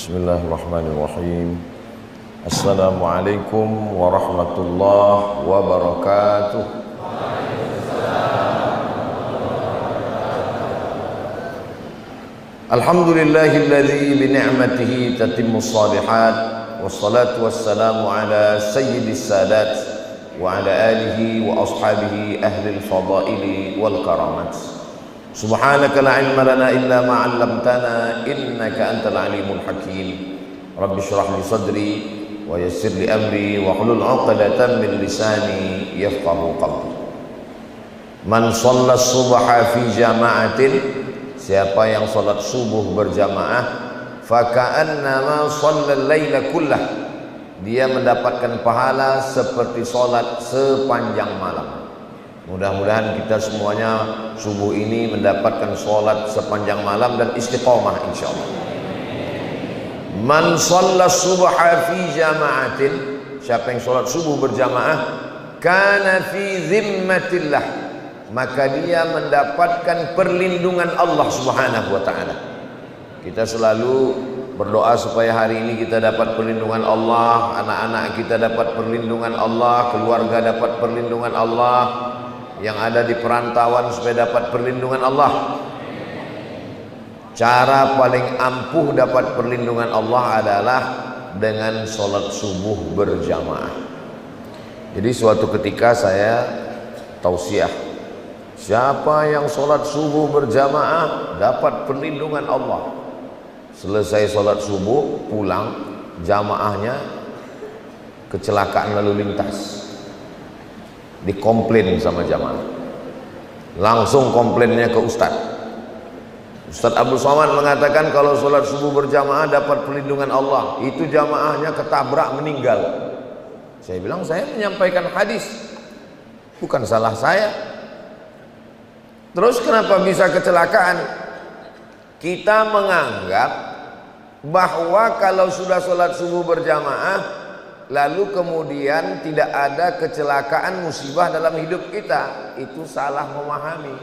Bismillahirrahmanirrahim. Assalamualaikum warahmatullahi wabarakatuh. Alhamdulillahilladzi bi ni'matihi tatimmus shalihat, wassalatu wassalamu ala sayyidis sadat wa ala alihi wa ashabihi ahlil fadaili wal karamat. Subhanaka la ilma lana illa ma 'allamtana innaka antal alimul hakim. Rabbi shrah li sadri wa yassir li amri wa hlul 'uqdatam min lisani yafqahu qawli. Man shalla subha fi jama'atin, siapa yang salat subuh berjamaah, fa ka'annama shalla al-laila kullah, dia mendapatkan pahala seperti salat sepanjang malam. Mudah-mudahan kita semuanya subuh ini mendapatkan sholat sepanjang malam dan istiqomah insyaallah. Man shalla subha fi jama'atin, siapa yang sholat subuh berjamaah, kana fi zimmatillah, maka dia mendapatkan perlindungan Allah Subhanahu wa ta'ala. Kita selalu berdoa supaya hari ini kita dapat perlindungan Allah, anak-anak kita dapat perlindungan Allah, keluarga dapat perlindungan Allah, yang ada di perantauan supaya dapat perlindungan Allah. Cara paling ampuh dapat perlindungan Allah adalah dengan sholat subuh berjamaah. Jadi suatu ketika saya tausiah, siapa yang sholat subuh berjamaah dapat perlindungan Allah. Selesai sholat subuh pulang, jamaahnya kecelakaan lalu lintas, dikomplain sama jamaah. Langsung komplainnya ke Ustadz Abdul Somad mengatakan kalau sholat subuh berjamaah dapat perlindungan Allah, itu jamaahnya ketabrak meninggal. Saya bilang saya menyampaikan hadis, bukan salah saya. Terus kenapa bisa kecelakaan? Kita menganggap bahwa kalau sudah sholat subuh berjamaah lalu kemudian tidak ada kecelakaan musibah dalam hidup kita, itu salah memahami.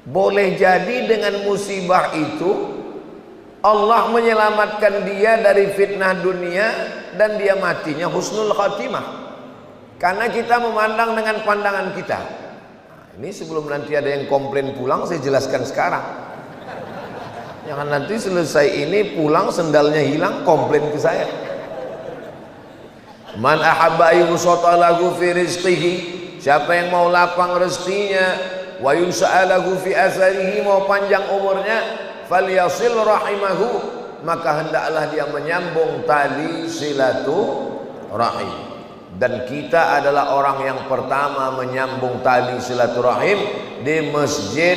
Boleh jadi dengan musibah itu Allah menyelamatkan dia dari fitnah dunia dan dia matinya husnul khatimah, karena kita memandang dengan pandangan kita. Nah, ini sebelum nanti ada yang komplain pulang, saya jelaskan sekarang. Jangan nanti selesai ini pulang sendalnya hilang komplain ke saya. Man ahabba yusata lahu fi rizqihi, siapa yang mau lapang rezekinya, wa yusa'alahu fi asarihi, mau panjang umurnya, falyasil rahimahu, maka hendaklah dia menyambung tali silaturahim. Dan kita adalah orang yang pertama menyambung tali silaturahim di Masjid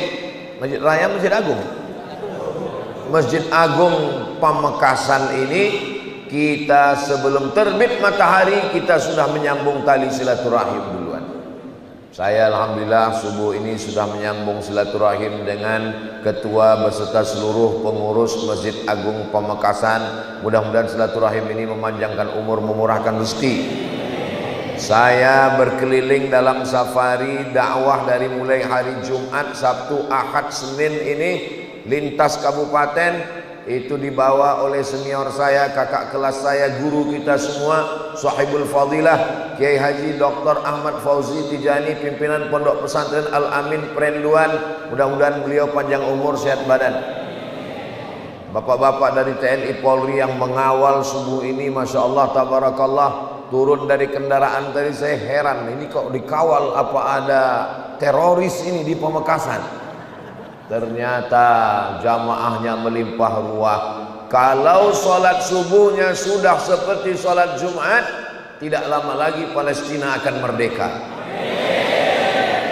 Raya, Masjid Agung, Masjid Agung Pamekasan ini. Kita sebelum terbit matahari kita sudah menyambung tali silaturahim duluan. Saya alhamdulillah subuh ini sudah menyambung silaturahim dengan ketua beserta seluruh pengurus Masjid Agung Pamekasan. Mudah-mudahan silaturahim ini memanjangkan umur, memurahkan rezeki. Saya berkeliling dalam safari dakwah dari mulai hari Jumat, Sabtu, Ahad, Senin ini lintas kabupaten. Itu dibawa oleh senior saya, kakak kelas saya, guru kita semua, sahibul fadilah Kiai Haji Dr. Ahmad Fauzi Tijani, pimpinan Pondok Pesantren Al-Amin Perenduan. Mudah-mudahan beliau panjang umur, sehat badan. Bapak-bapak dari TNI Polri yang mengawal subuh ini, Masya Allah, tabarakallah, turun dari kendaraan tadi saya heran, ini kok dikawal, apa ada teroris ini di Pamekasan? Ternyata jamaahnya melimpah ruah. Kalau sholat subuhnya sudah seperti sholat Jumat, tidak lama lagi Palestina akan merdeka.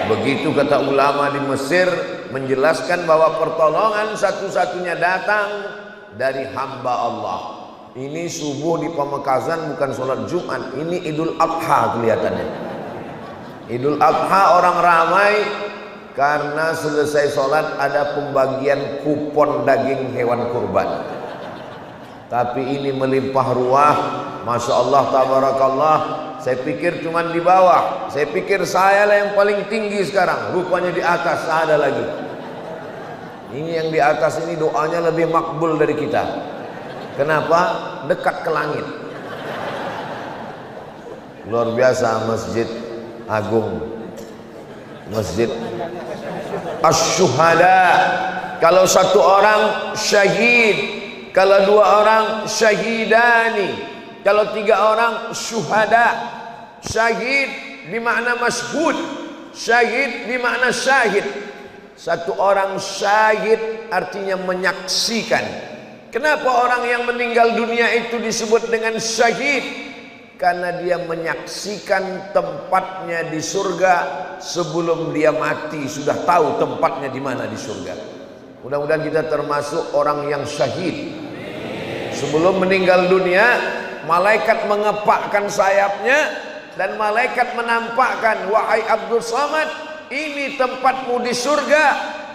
Begitu kata ulama di Mesir, menjelaskan bahwa pertolongan satu-satunya datang dari hamba Allah. Ini subuh di Pamekasan bukan sholat Jumat, ini Idul Adha kelihatannya. Idul Adha orang ramai karena selesai sholat ada pembagian kupon daging hewan kurban. Tapi ini melimpah ruah, Masya Allah, tabarakallah. Saya pikir cuma di bawah, saya pikir saya lah yang paling tinggi sekarang, rupanya di atas ada lagi. Ini yang di atas ini doanya lebih makbul dari kita. Kenapa? Dekat ke langit. Luar biasa Masjid Agung, Masjid Asy-Syuhada. Kalau satu orang syahid, kalau dua orang syahidani, kalau tiga orang syuhada. Syahid bermakna masyhud, syahid bermakna syahid. Satu orang syahid artinya menyaksikan. Kenapa orang yang meninggal dunia itu disebut dengan syahid? Karena dia menyaksikan tempatnya di surga sebelum dia mati, sudah tahu tempatnya di mana di surga. Mudah-mudahan kita termasuk orang yang syahid. Sebelum meninggal dunia, malaikat mengepakkan sayapnya dan malaikat menampakkan, wahai Abdul Samad, ini tempatmu di surga,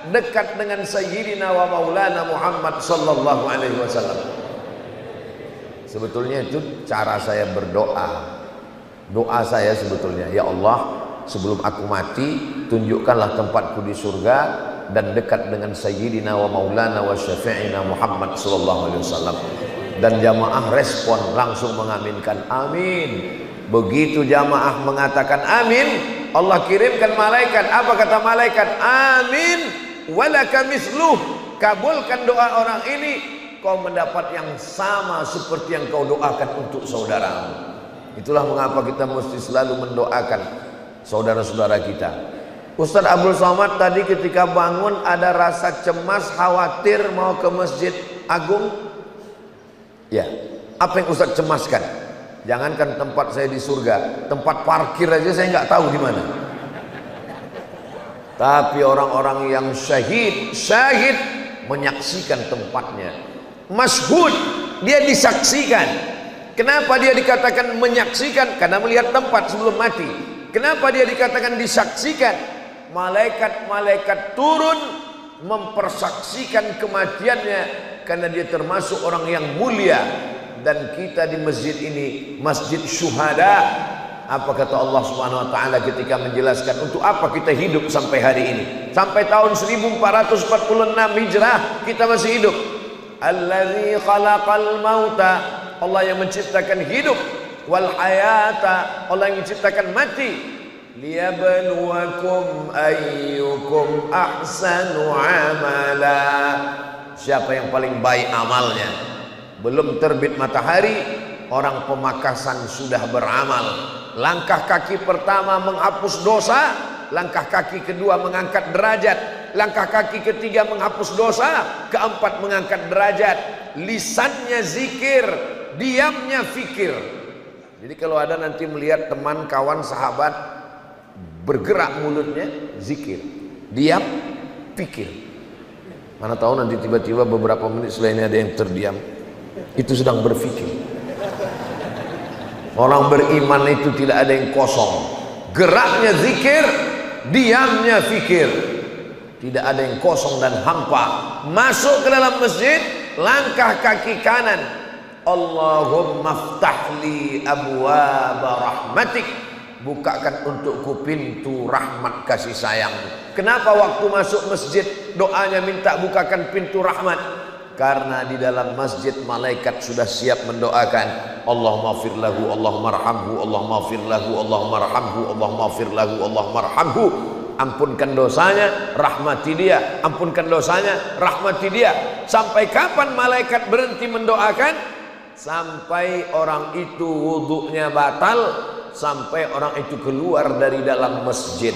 dekat dengan Sayyidina wa Maulana Muhammad sallallahu alaihi wasallam. Sebetulnya itu cara saya berdoa. Doa saya sebetulnya, ya Allah, sebelum aku mati, tunjukkanlah tempatku di surga dan dekat dengan Sayyidina wa Maulana wa Syafi'ina Muhammad sallallahu alaihi wasallam. Dan jamaah respon langsung mengaminkan amin. Begitu jamaah mengatakan amin, Allah kirimkan malaikat. Apa kata malaikat? Amin walaka misluh. Kabulkan doa orang ini, kau mendapat yang sama seperti yang kau doakan untuk saudaramu. Itulah mengapa kita mesti selalu mendoakan saudara-saudara kita. Ustaz Abdul Somad tadi ketika bangun ada rasa cemas, khawatir mau ke Masjid Agung. Ya, apa yang Ustaz cemaskan? Jangankan tempat saya di surga, tempat parkir aja saya nggak tahu di mana. Tapi orang-orang yang syahid menyaksikan tempatnya. Masyhud, dia disaksikan. Kenapa dia dikatakan menyaksikan? Karena melihat tempat sebelum mati. Kenapa dia dikatakan disaksikan? Malaikat-malaikat turun mempersaksikan kematiannya karena dia termasuk orang yang mulia. Dan kita di masjid ini Masjid Syuhada. Apa kata Allah Subhanahu wa taala ketika menjelaskan untuk apa kita hidup sampai hari ini? Sampai tahun 1446 Hijrah kita masih hidup. Allazi khalaqal mauta, Allah yang menciptakan hidup, wal hayata, Allah yang menciptakan mati, liyabluwakum ayyukum ahsanu amala. Siapa yang paling baik amalnya? Belum terbit matahari, orang Pemakasan sudah beramal. Langkah kaki pertama menghapus dosa, langkah kaki kedua mengangkat derajat, langkah kaki ketiga menghapus dosa, keempat mengangkat derajat. Lisannya zikir, diamnya fikir. Jadi kalau ada nanti melihat teman, kawan, sahabat bergerak mulutnya, zikir, diam, fikir. Mana tahu nanti tiba-tiba beberapa menit setelah ini ada yang terdiam, itu sedang berfikir. Orang beriman itu tidak ada yang kosong. Geraknya zikir, diamnya fikir. Tidak ada yang kosong dan hampa. Masuk ke dalam masjid, langkah kaki kanan, Allahumma ftahli abwaaba rahmatik, bukakan untukku pintu rahmat kasih sayangmu. Kenapa waktu masuk masjid doanya minta bukakan pintu rahmat? Karena di dalam masjid malaikat sudah siap mendoakan, Allahumma fir lahu, Allahumma arhamhu, Allahumma fir lahu, Allahumma arhamhu, Allahumma fir lahu, Allahumma arhamhu. Ampunkan dosanya, rahmati dia. Ampunkan dosanya, rahmati dia. Sampai kapan malaikat berhenti mendoakan? Sampai orang itu wudunya batal, sampai orang itu keluar dari dalam masjid.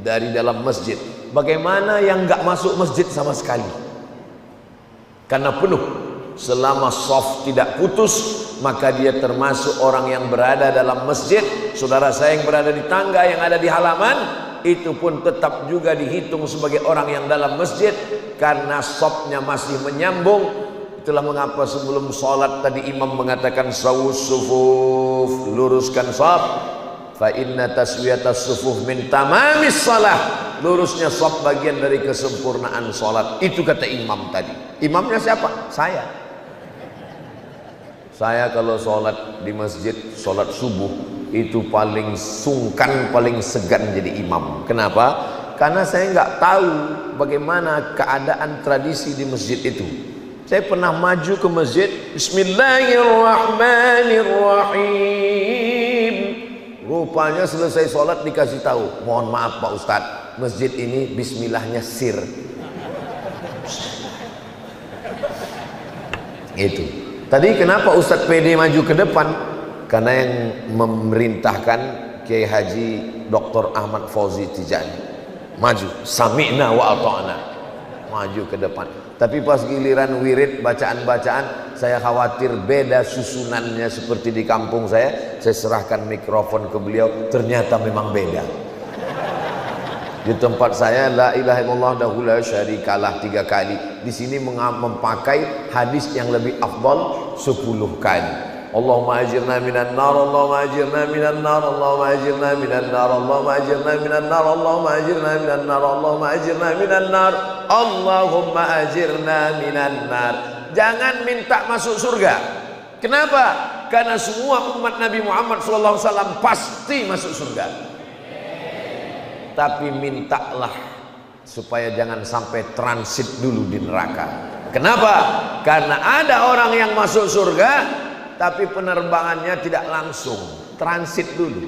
Dari dalam masjid. Bagaimana yang nggak masuk masjid sama sekali? Karena penuh. Selama shaf tidak putus, maka dia termasuk orang yang berada dalam masjid. Saudara saya yang berada di tangga, yang ada di halaman, itu pun tetap juga dihitung sebagai orang yang dalam masjid, karena shafnya masih menyambung. Itulah mengapa sebelum sholat tadi imam mengatakan sawus sufuf, luruskan shaf. Fa inna taswiyatas sufuf min tamamis shalah. Lurusnya shaf bagian dari kesempurnaan sholat. Itu kata imam tadi. Imamnya siapa? Saya. Saya kalau sholat di masjid, sholat subuh, itu paling sungkan, paling segan jadi imam. Kenapa? Karena saya nggak tahu bagaimana keadaan tradisi di masjid itu. Saya pernah maju ke masjid, Bismillahirrahmanirrahim. Rupanya selesai sholat dikasih tahu, mohon maaf Pak Ustadz, masjid ini bismillahnya sir. Itu. Tadi kenapa Ustadz PD maju ke depan? Karena yang memerintahkan Kiai Haji Dr. Ahmad Fauzi Tijani maju, sami'na wa ata'na, maju ke depan. Tapi pas giliran wirid bacaan-bacaan, saya khawatir beda susunannya seperti di kampung saya serahkan mikrofon ke beliau, ternyata memang beda. Di tempat saya la ilaha illallah wahdahu la syarikalah 3 kali. Di sini memakai hadis yang lebih afdal 10 kali. Allahumma ajirna minan nar, Allahumma ajirna minan nar, Allahumma ajirna minan nar, Allahumma ajirna minan nar, Allahumma ajirna minan nar, Allahumma ajirna minan nar, Allahumma ajirna minan nar. Jangan minta masuk surga. Kenapa? Karena semua umat Nabi Muhammad SAW pasti masuk surga. Tapi mintalah supaya jangan sampai transit dulu di neraka. Kenapa? Karena ada orang yang masuk surga tapi penerbangannya tidak langsung, transit dulu.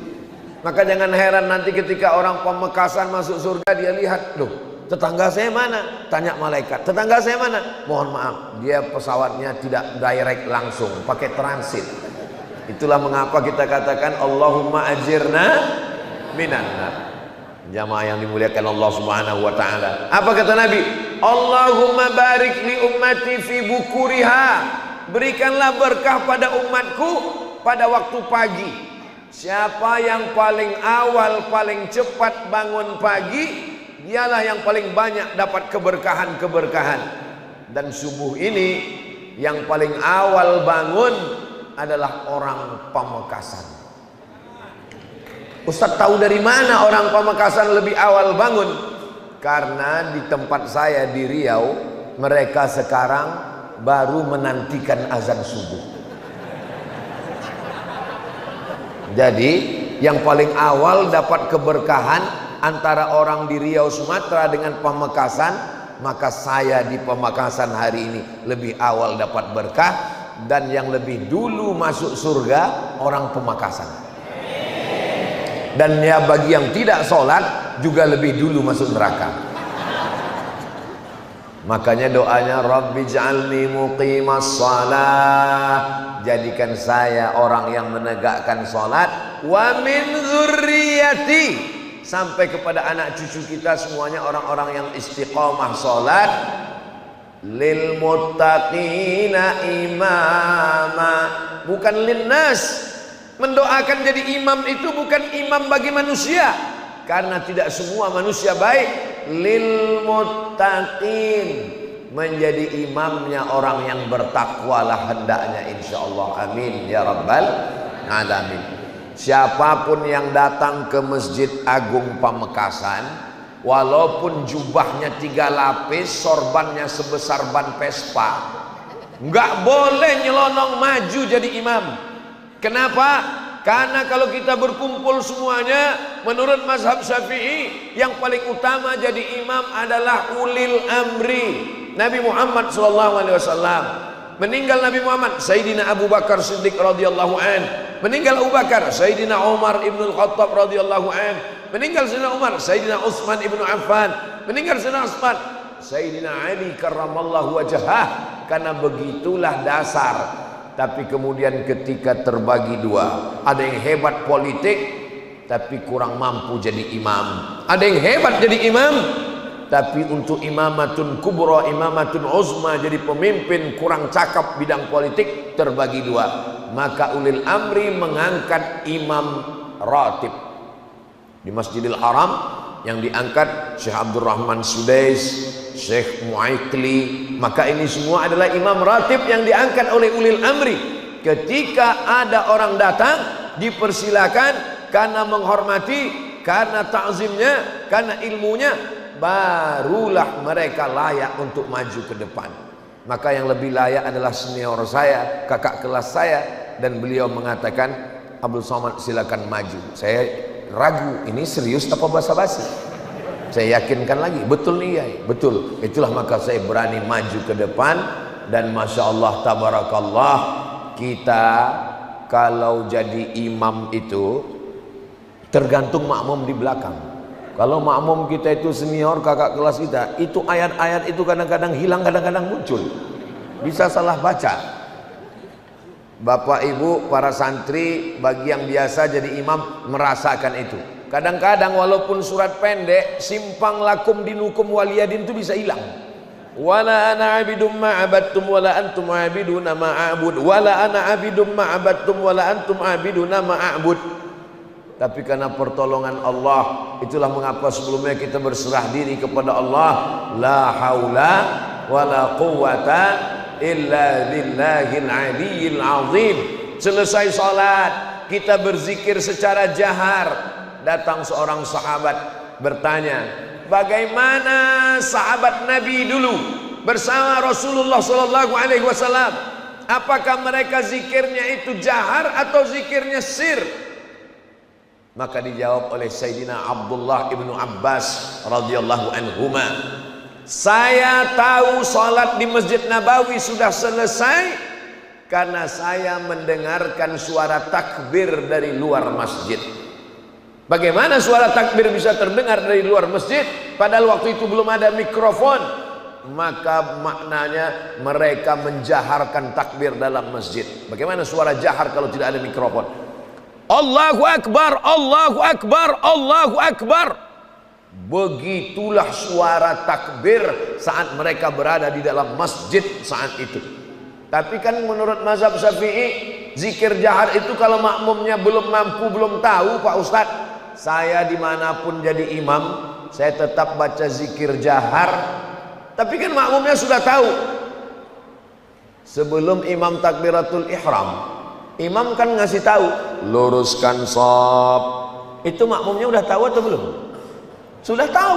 Maka jangan heran nanti ketika orang Pamekasan masuk surga, dia lihat, loh tetangga saya mana? Tanya malaikat, tetangga saya mana? Mohon maaf, dia pesawatnya tidak direct langsung, pakai transit. Itulah mengapa kita katakan Allahumma ajirna minan nar. Jamaah yang dimuliakan Allah Subhanahu wa taala. Apa kata Nabi? Allahumma barik li ummati fi bukuriha. Berikanlah berkah pada umatku pada waktu pagi. Siapa yang paling awal, paling cepat bangun pagi, dialah yang paling banyak dapat keberkahan-keberkahan. Dan subuh ini yang paling awal bangun adalah orang Pamekasan. Ustadz tahu dari mana orang Pamekasan lebih awal bangun? Karena di tempat saya di Riau, mereka sekarang baru menantikan azan subuh. Jadi yang paling awal dapat keberkahan antara orang di Riau Sumatera dengan Pamekasan, maka saya di Pamekasan hari ini lebih awal dapat berkah, dan yang lebih dulu masuk surga orang Pamekasan. Dan ya bagi yang tidak sholat juga lebih dulu masuk neraka. Makanya doanya Rabbi ja'alni muqimas shalah, jadikan saya orang yang menegakkan salat, wa min dzurriyyati, sampai kepada anak cucu kita semuanya orang-orang yang istiqomah salat, lil muttaqina imama, bukan linnas. Mendoakan jadi imam itu bukan imam bagi manusia, karena tidak semua manusia baik. Lil muttaqin, menjadi imamnya orang yang bertakwalah hendaknya, insyaallah. Amin ya rabbal alamin. Siapapun yang datang ke Masjid Agung Pamekasan, walaupun jubahnya 3 lapis, sorbannya sebesar ban Vespa, nggak boleh nyelonong maju jadi imam. Kenapa? Karena kalau kita berkumpul semuanya, menurut mazhab Syafi'i, yang paling utama jadi imam adalah ulil amri. Nabi Muhammad SAW. Meninggal Nabi Muhammad, Sayyidina Abu Bakar Siddiq radhiyallahu an. Meninggal Abu Bakar, Sayyidina Umar ibn al-Khattab radhiyallahu an. Meninggal Sayyidina Umar, Sayyidina Utsman ibn Affan. Meninggal Sayyidina Utsman, Sayyidina Ali karramallahu wajhah. Karena begitulah dasar. Tapi kemudian ketika terbagi 2, ada yang hebat politik tapi kurang mampu jadi imam, ada yang hebat jadi imam tapi untuk imamatun kubra, imamatun uzma, jadi pemimpin kurang cakap bidang politik, terbagi 2. Maka ulil amri mengangkat imam ratib di Masjidil Haram. Yang diangkat Syekh Abdurrahman Sudais, Syekh Muaikli. Maka ini semua adalah imam ratib yang diangkat oleh ulil amri. Ketika ada orang datang, dipersilakan karena menghormati, karena ta'zimnya, karena ilmunya, barulah mereka layak untuk maju ke depan. Maka yang lebih layak adalah senior saya, kakak kelas saya, dan beliau mengatakan, Abdul Somad silakan maju. Saya ragu, ini serius apa basa-basi? Saya yakinkan lagi, betul nih ya, betul. Itulah maka saya berani maju ke depan Dan Masya Allah tabarakallah, kita kalau jadi imam itu tergantung makmum di belakang. Kalau makmum kita itu senior, kakak kelas kita, itu ayat-ayat itu kadang-kadang hilang, kadang-kadang muncul, bisa salah baca. Bapak ibu para santri bagi yang biasa jadi imam merasakan itu. Kadang-kadang walaupun surat pendek, simpang lakum dinukum waliyadin itu bisa hilang. Wala ana abidum ma'abadtum wala antum abiduna ma'abud, wala ana abidum ma'abadtum wala antum abiduna ma'abud. Tapi karena pertolongan Allah, itulah mengapa sebelumnya kita berserah diri kepada Allah. La haula wala quwwata illa billahil aliyyil azim. Selesai salat kita berzikir secara jahar. Datang seorang sahabat bertanya, bagaimana sahabat Nabi dulu bersama Rasulullah sallallahu alaihi wasallam? Apakah mereka zikirnya itu jahar atau zikirnya sir? Maka dijawab oleh Sayyidina Abdullah ibnu Abbas radhiyallahu anhuma, saya tahu salat di Masjid Nabawi sudah selesai karena saya mendengarkan suara takbir dari luar masjid. Bagaimana suara takbir bisa terdengar dari luar masjid padahal waktu itu belum ada mikrofon? Maka maknanya mereka menjaharkan takbir dalam masjid. Bagaimana suara jahar kalau tidak ada mikrofon? Allahu Akbar, Allahu Akbar, Allahu Akbar. Begitulah suara takbir saat mereka berada di dalam masjid saat itu. Tapi kan menurut mazhab Syafi'i, zikir jahar itu kalau makmumnya belum mampu, belum tahu, Pak Ustadz, saya dimanapun jadi imam, saya tetap baca zikir jahar. Tapi kan makmumnya sudah tahu. Sebelum imam takbiratul ihram, imam kan ngasih tahu, luruskan shaf. Itu makmumnya udah tahu atau belum? Sudah tahu.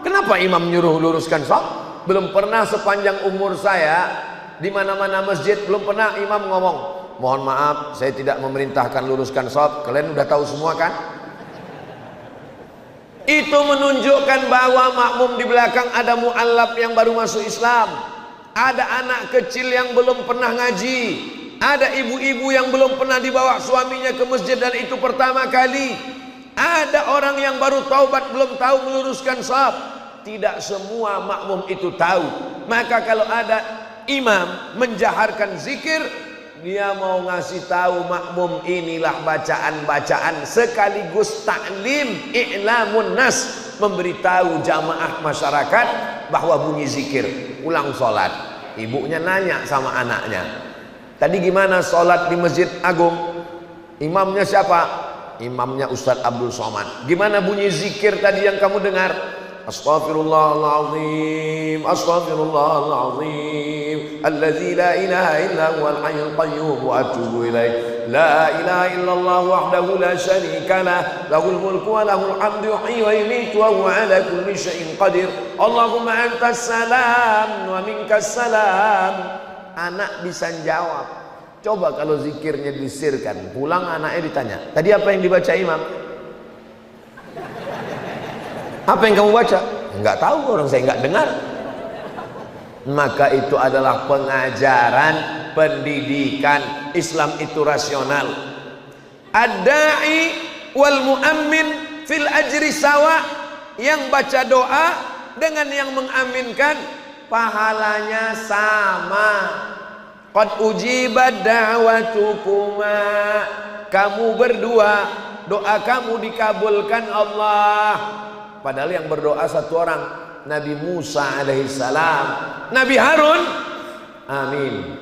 Kenapa imam nyuruh luruskan shaf? Belum pernah sepanjang umur saya di mana-mana masjid, belum pernah imam ngomong, mohon maaf saya tidak memerintahkan luruskan shaf. Kalian udah tahu semua kan? Itu menunjukkan bahwa makmum di belakang ada mu'allaf yang baru masuk Islam, ada anak kecil yang belum pernah ngaji, ada ibu-ibu yang belum pernah dibawa suaminya ke masjid dan itu pertama kali, ada orang yang baru taubat belum tahu meluruskan shaf. Tidak semua makmum itu tahu. Maka kalau ada imam menjaharkan zikir, dia mau ngasih tahu makmum inilah bacaan-bacaan sekaligus taklim, i'lamun nas, memberitahu jamaah masyarakat bahwa bunyi zikir. Ulang sholat, ibunya nanya sama anaknya, tadi gimana sholat di Masjid Agung? Imamnya siapa? Imamnya Ustadz Abdul Somad. Gimana bunyi zikir tadi yang kamu dengar? Astaghfirullahaladzim, astaghfirullahaladzim, alladzi la ilaha illa huwal hayyul qayyum wa atubu ilaih, la ilaha illallah wahdahu la syarika lah, lahul mulku wa lahul hamdu yuhyi wa yumiitu wa huwa ala kulli syai'in qadir, Allahumma antas salam wa minkas salam. Anak bisa jawab. Coba kalau zikirnya disirkan, pulang anaknya ditanya, tadi apa yang dibaca imam? Apa yang kamu baca? Enggak tahu, orang saya enggak dengar. Maka itu adalah pengajaran, pendidikan. Islam itu rasional. Ad-da'i wal mu'ammin fil ajri sawa. Yang baca doa dengan yang mengaminkan pahalanya sama. Qad ujibat da'watukuma. Kamu berdua, doa kamu dikabulkan Allah. Padahal yang berdoa satu orang, Nabi Musa alaihissalam. Nabi Harun, amin,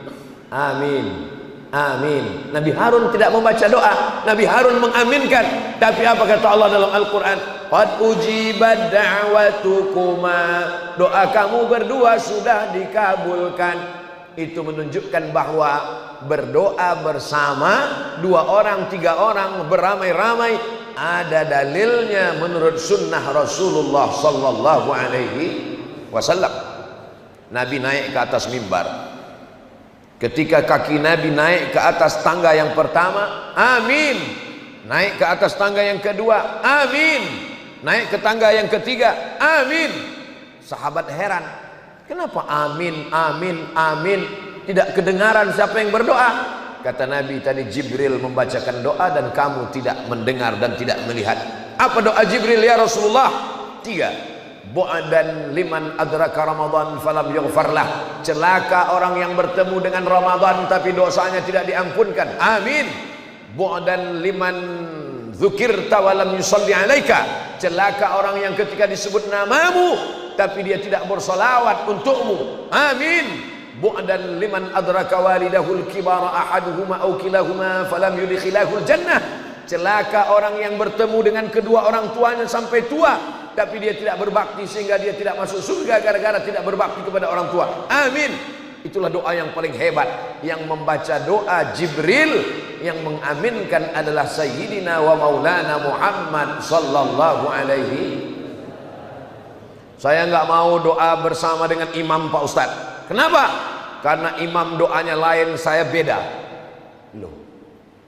amin, amin. Nabi Harun tidak membaca doa, Nabi Harun mengaminkan. Tapi apa kata Allah dalam Al-Quran? Qad ujibat da'watukuma. Doa kamu berdua sudah dikabulkan. Itu menunjukkan bahwa berdoa bersama, 2 orang, 3 orang, beramai-ramai, ada dalilnya menurut sunnah Rasulullah sallallahu alaihi wasallam. Nabi naik ke atas mimbar. Ketika kaki Nabi naik ke atas tangga yang pertama, amin. Naik ke atas tangga yang kedua, amin. Naik ke tangga yang ketiga, amin. Sahabat heran, Kenapa amin, amin, amin? Tidak kedengaran siapa yang berdoa? Kata Nabi tadi, Jibril membacakan doa dan kamu tidak mendengar dan tidak melihat. Apa doa Jibril ya Rasulullah? 3. Bu'dan liman adraka Ramadan falam yughfarlah. Celaka orang yang bertemu dengan Ramadan tapi dosanya tidak diampunkan. Amin. Bu'dan liman dzukirta walam yusalli alaika. Celaka orang yang ketika disebut namamu tapi dia tidak bersolawat untukmu. Amin. Bu'dan liman adraka walidahul kibara ahaduhuma aw kilahuma falam yudkhilahul jannah. Celaka orang yang bertemu dengan kedua orang tuanya sampai tua tapi dia tidak berbakti sehingga dia tidak masuk surga gara-gara tidak berbakti kepada orang tua. Amin. Itulah doa yang paling hebat. Yang membaca doa Jibril, yang mengaminkan adalah Sayyidina wa Maulana Muhammad sallallahu alaihi. Saya nggak mau doa bersama dengan imam Pak Ustadz. Kenapa? Karena imam doanya lain, saya beda. Loh,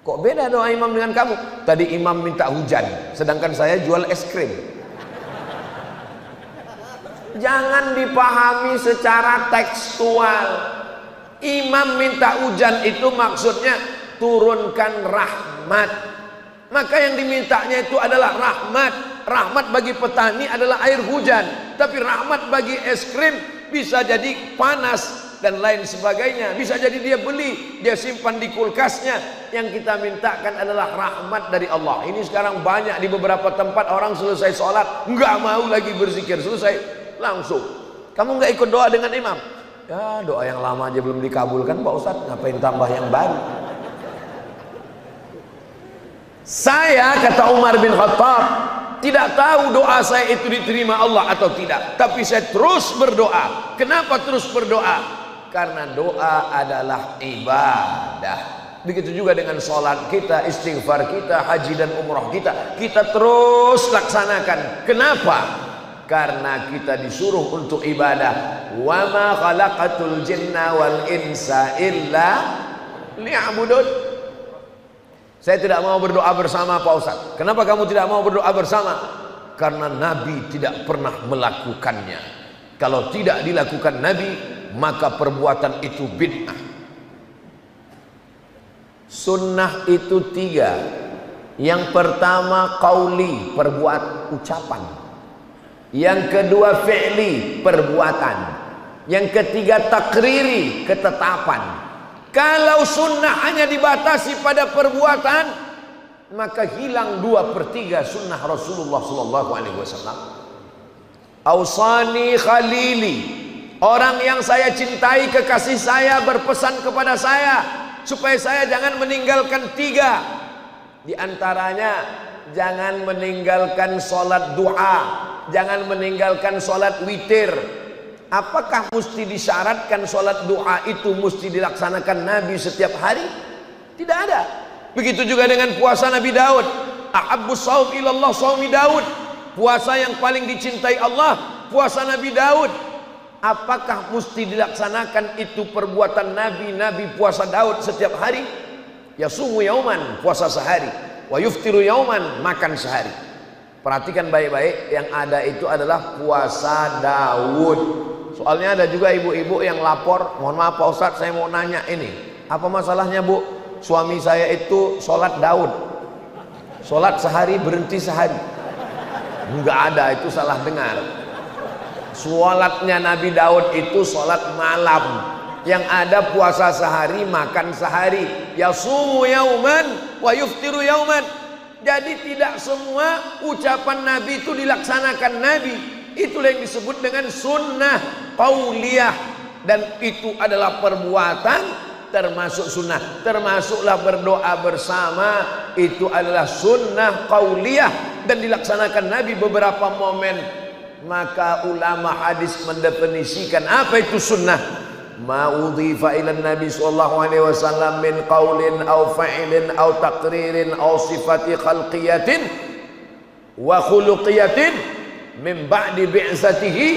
kok beda doa imam dengan kamu? Tadi imam minta hujan, sedangkan saya jual es krim. Jangan dipahami secara tekstual. Imam minta hujan itu maksudnya turunkan rahmat. Maka yang dimintanya itu adalah rahmat. Rahmat bagi petani adalah air hujan. Tapi rahmat bagi es krim bisa jadi panas dan lain sebagainya. Bisa jadi dia beli, dia simpan di kulkasnya. Yang kita mintakan adalah rahmat dari Allah. Ini sekarang banyak di beberapa tempat orang selesai sholat nggak mau lagi berzikir, selesai langsung. Kamu nggak ikut doa dengan imam? Ya doa yang lama aja belum dikabulkan Pak Ustadz, ngapain tambah yang baru? Saya, kata Umar bin Khattab, tidak tahu doa saya itu diterima Allah atau tidak, tapi saya terus berdoa. Kenapa terus berdoa? Karena doa adalah ibadah. Begitu juga dengan sholat kita, istighfar kita, haji dan umrah kita, kita terus laksanakan. Kenapa? Karena kita disuruh untuk ibadah. Wa ma khalaqatul jinna wal insa illa liya'budun. Saya tidak mau berdoa bersama Pak Ustaz. Kenapa kamu tidak mau berdoa bersama? Karena Nabi tidak pernah melakukannya. Kalau tidak dilakukan Nabi, maka perbuatan itu bid'ah. Sunnah itu 3. Yang pertama qauli, perbuat ucapan. Yang kedua fi'li, perbuatan. Yang ketiga takriri, ketetapan. Kalau sunnah hanya dibatasi pada perbuatan, maka hilang 2/3 sunnah Rasulullah SAW. Ausani khalili, orang yang saya cintai, kekasih saya berpesan kepada saya supaya saya jangan meninggalkan 3. Di antaranya jangan meninggalkan sholat duha, jangan meninggalkan sholat witir. Apakah mesti disyaratkan sholat duha itu mesti dilaksanakan Nabi setiap hari? Tidak ada. Begitu juga dengan puasa Nabi Daud. Ahabbus shaum ilallah shaumi Daud. Puasa yang paling dicintai Allah, puasa Nabi Daud. Apakah mesti dilaksanakan itu perbuatan Nabi? Nabi puasa Daud setiap hari. Yasumu yauman, puasa sehari. Wa yuftiru yauman, makan sehari. Perhatikan baik-baik, yang ada itu adalah puasa Daud. Soalnya ada juga ibu-ibu yang lapor, mohon maaf Pak Ustadz, saya mau nanya ini, apa masalahnya Bu? Suami saya itu sholat Daud, sholat sehari berhenti sehari. Enggak ada, itu salah dengar. Sholatnya Nabi Daud itu sholat malam. Yang ada puasa sehari, makan sehari. Yasumu yauman wa yuftiru yauman. Jadi tidak semua ucapan Nabi itu dilaksanakan Nabi. Itulah yang disebut dengan sunnah qauliyah. Dan itu adalah perbuatan termasuk sunnah. Termasuklah berdoa bersama, itu adalah sunnah qauliyah dan dilaksanakan Nabi beberapa momen. Maka ulama hadis mendefinisikan apa itu sunnah. Ma udhifa ila Nabi sallallahu alaihi wasallam min qaulin aw fa'ilin aw taqririn aw sifati khalqiyatin wa khuluqiyatin min ba'di bi'satihi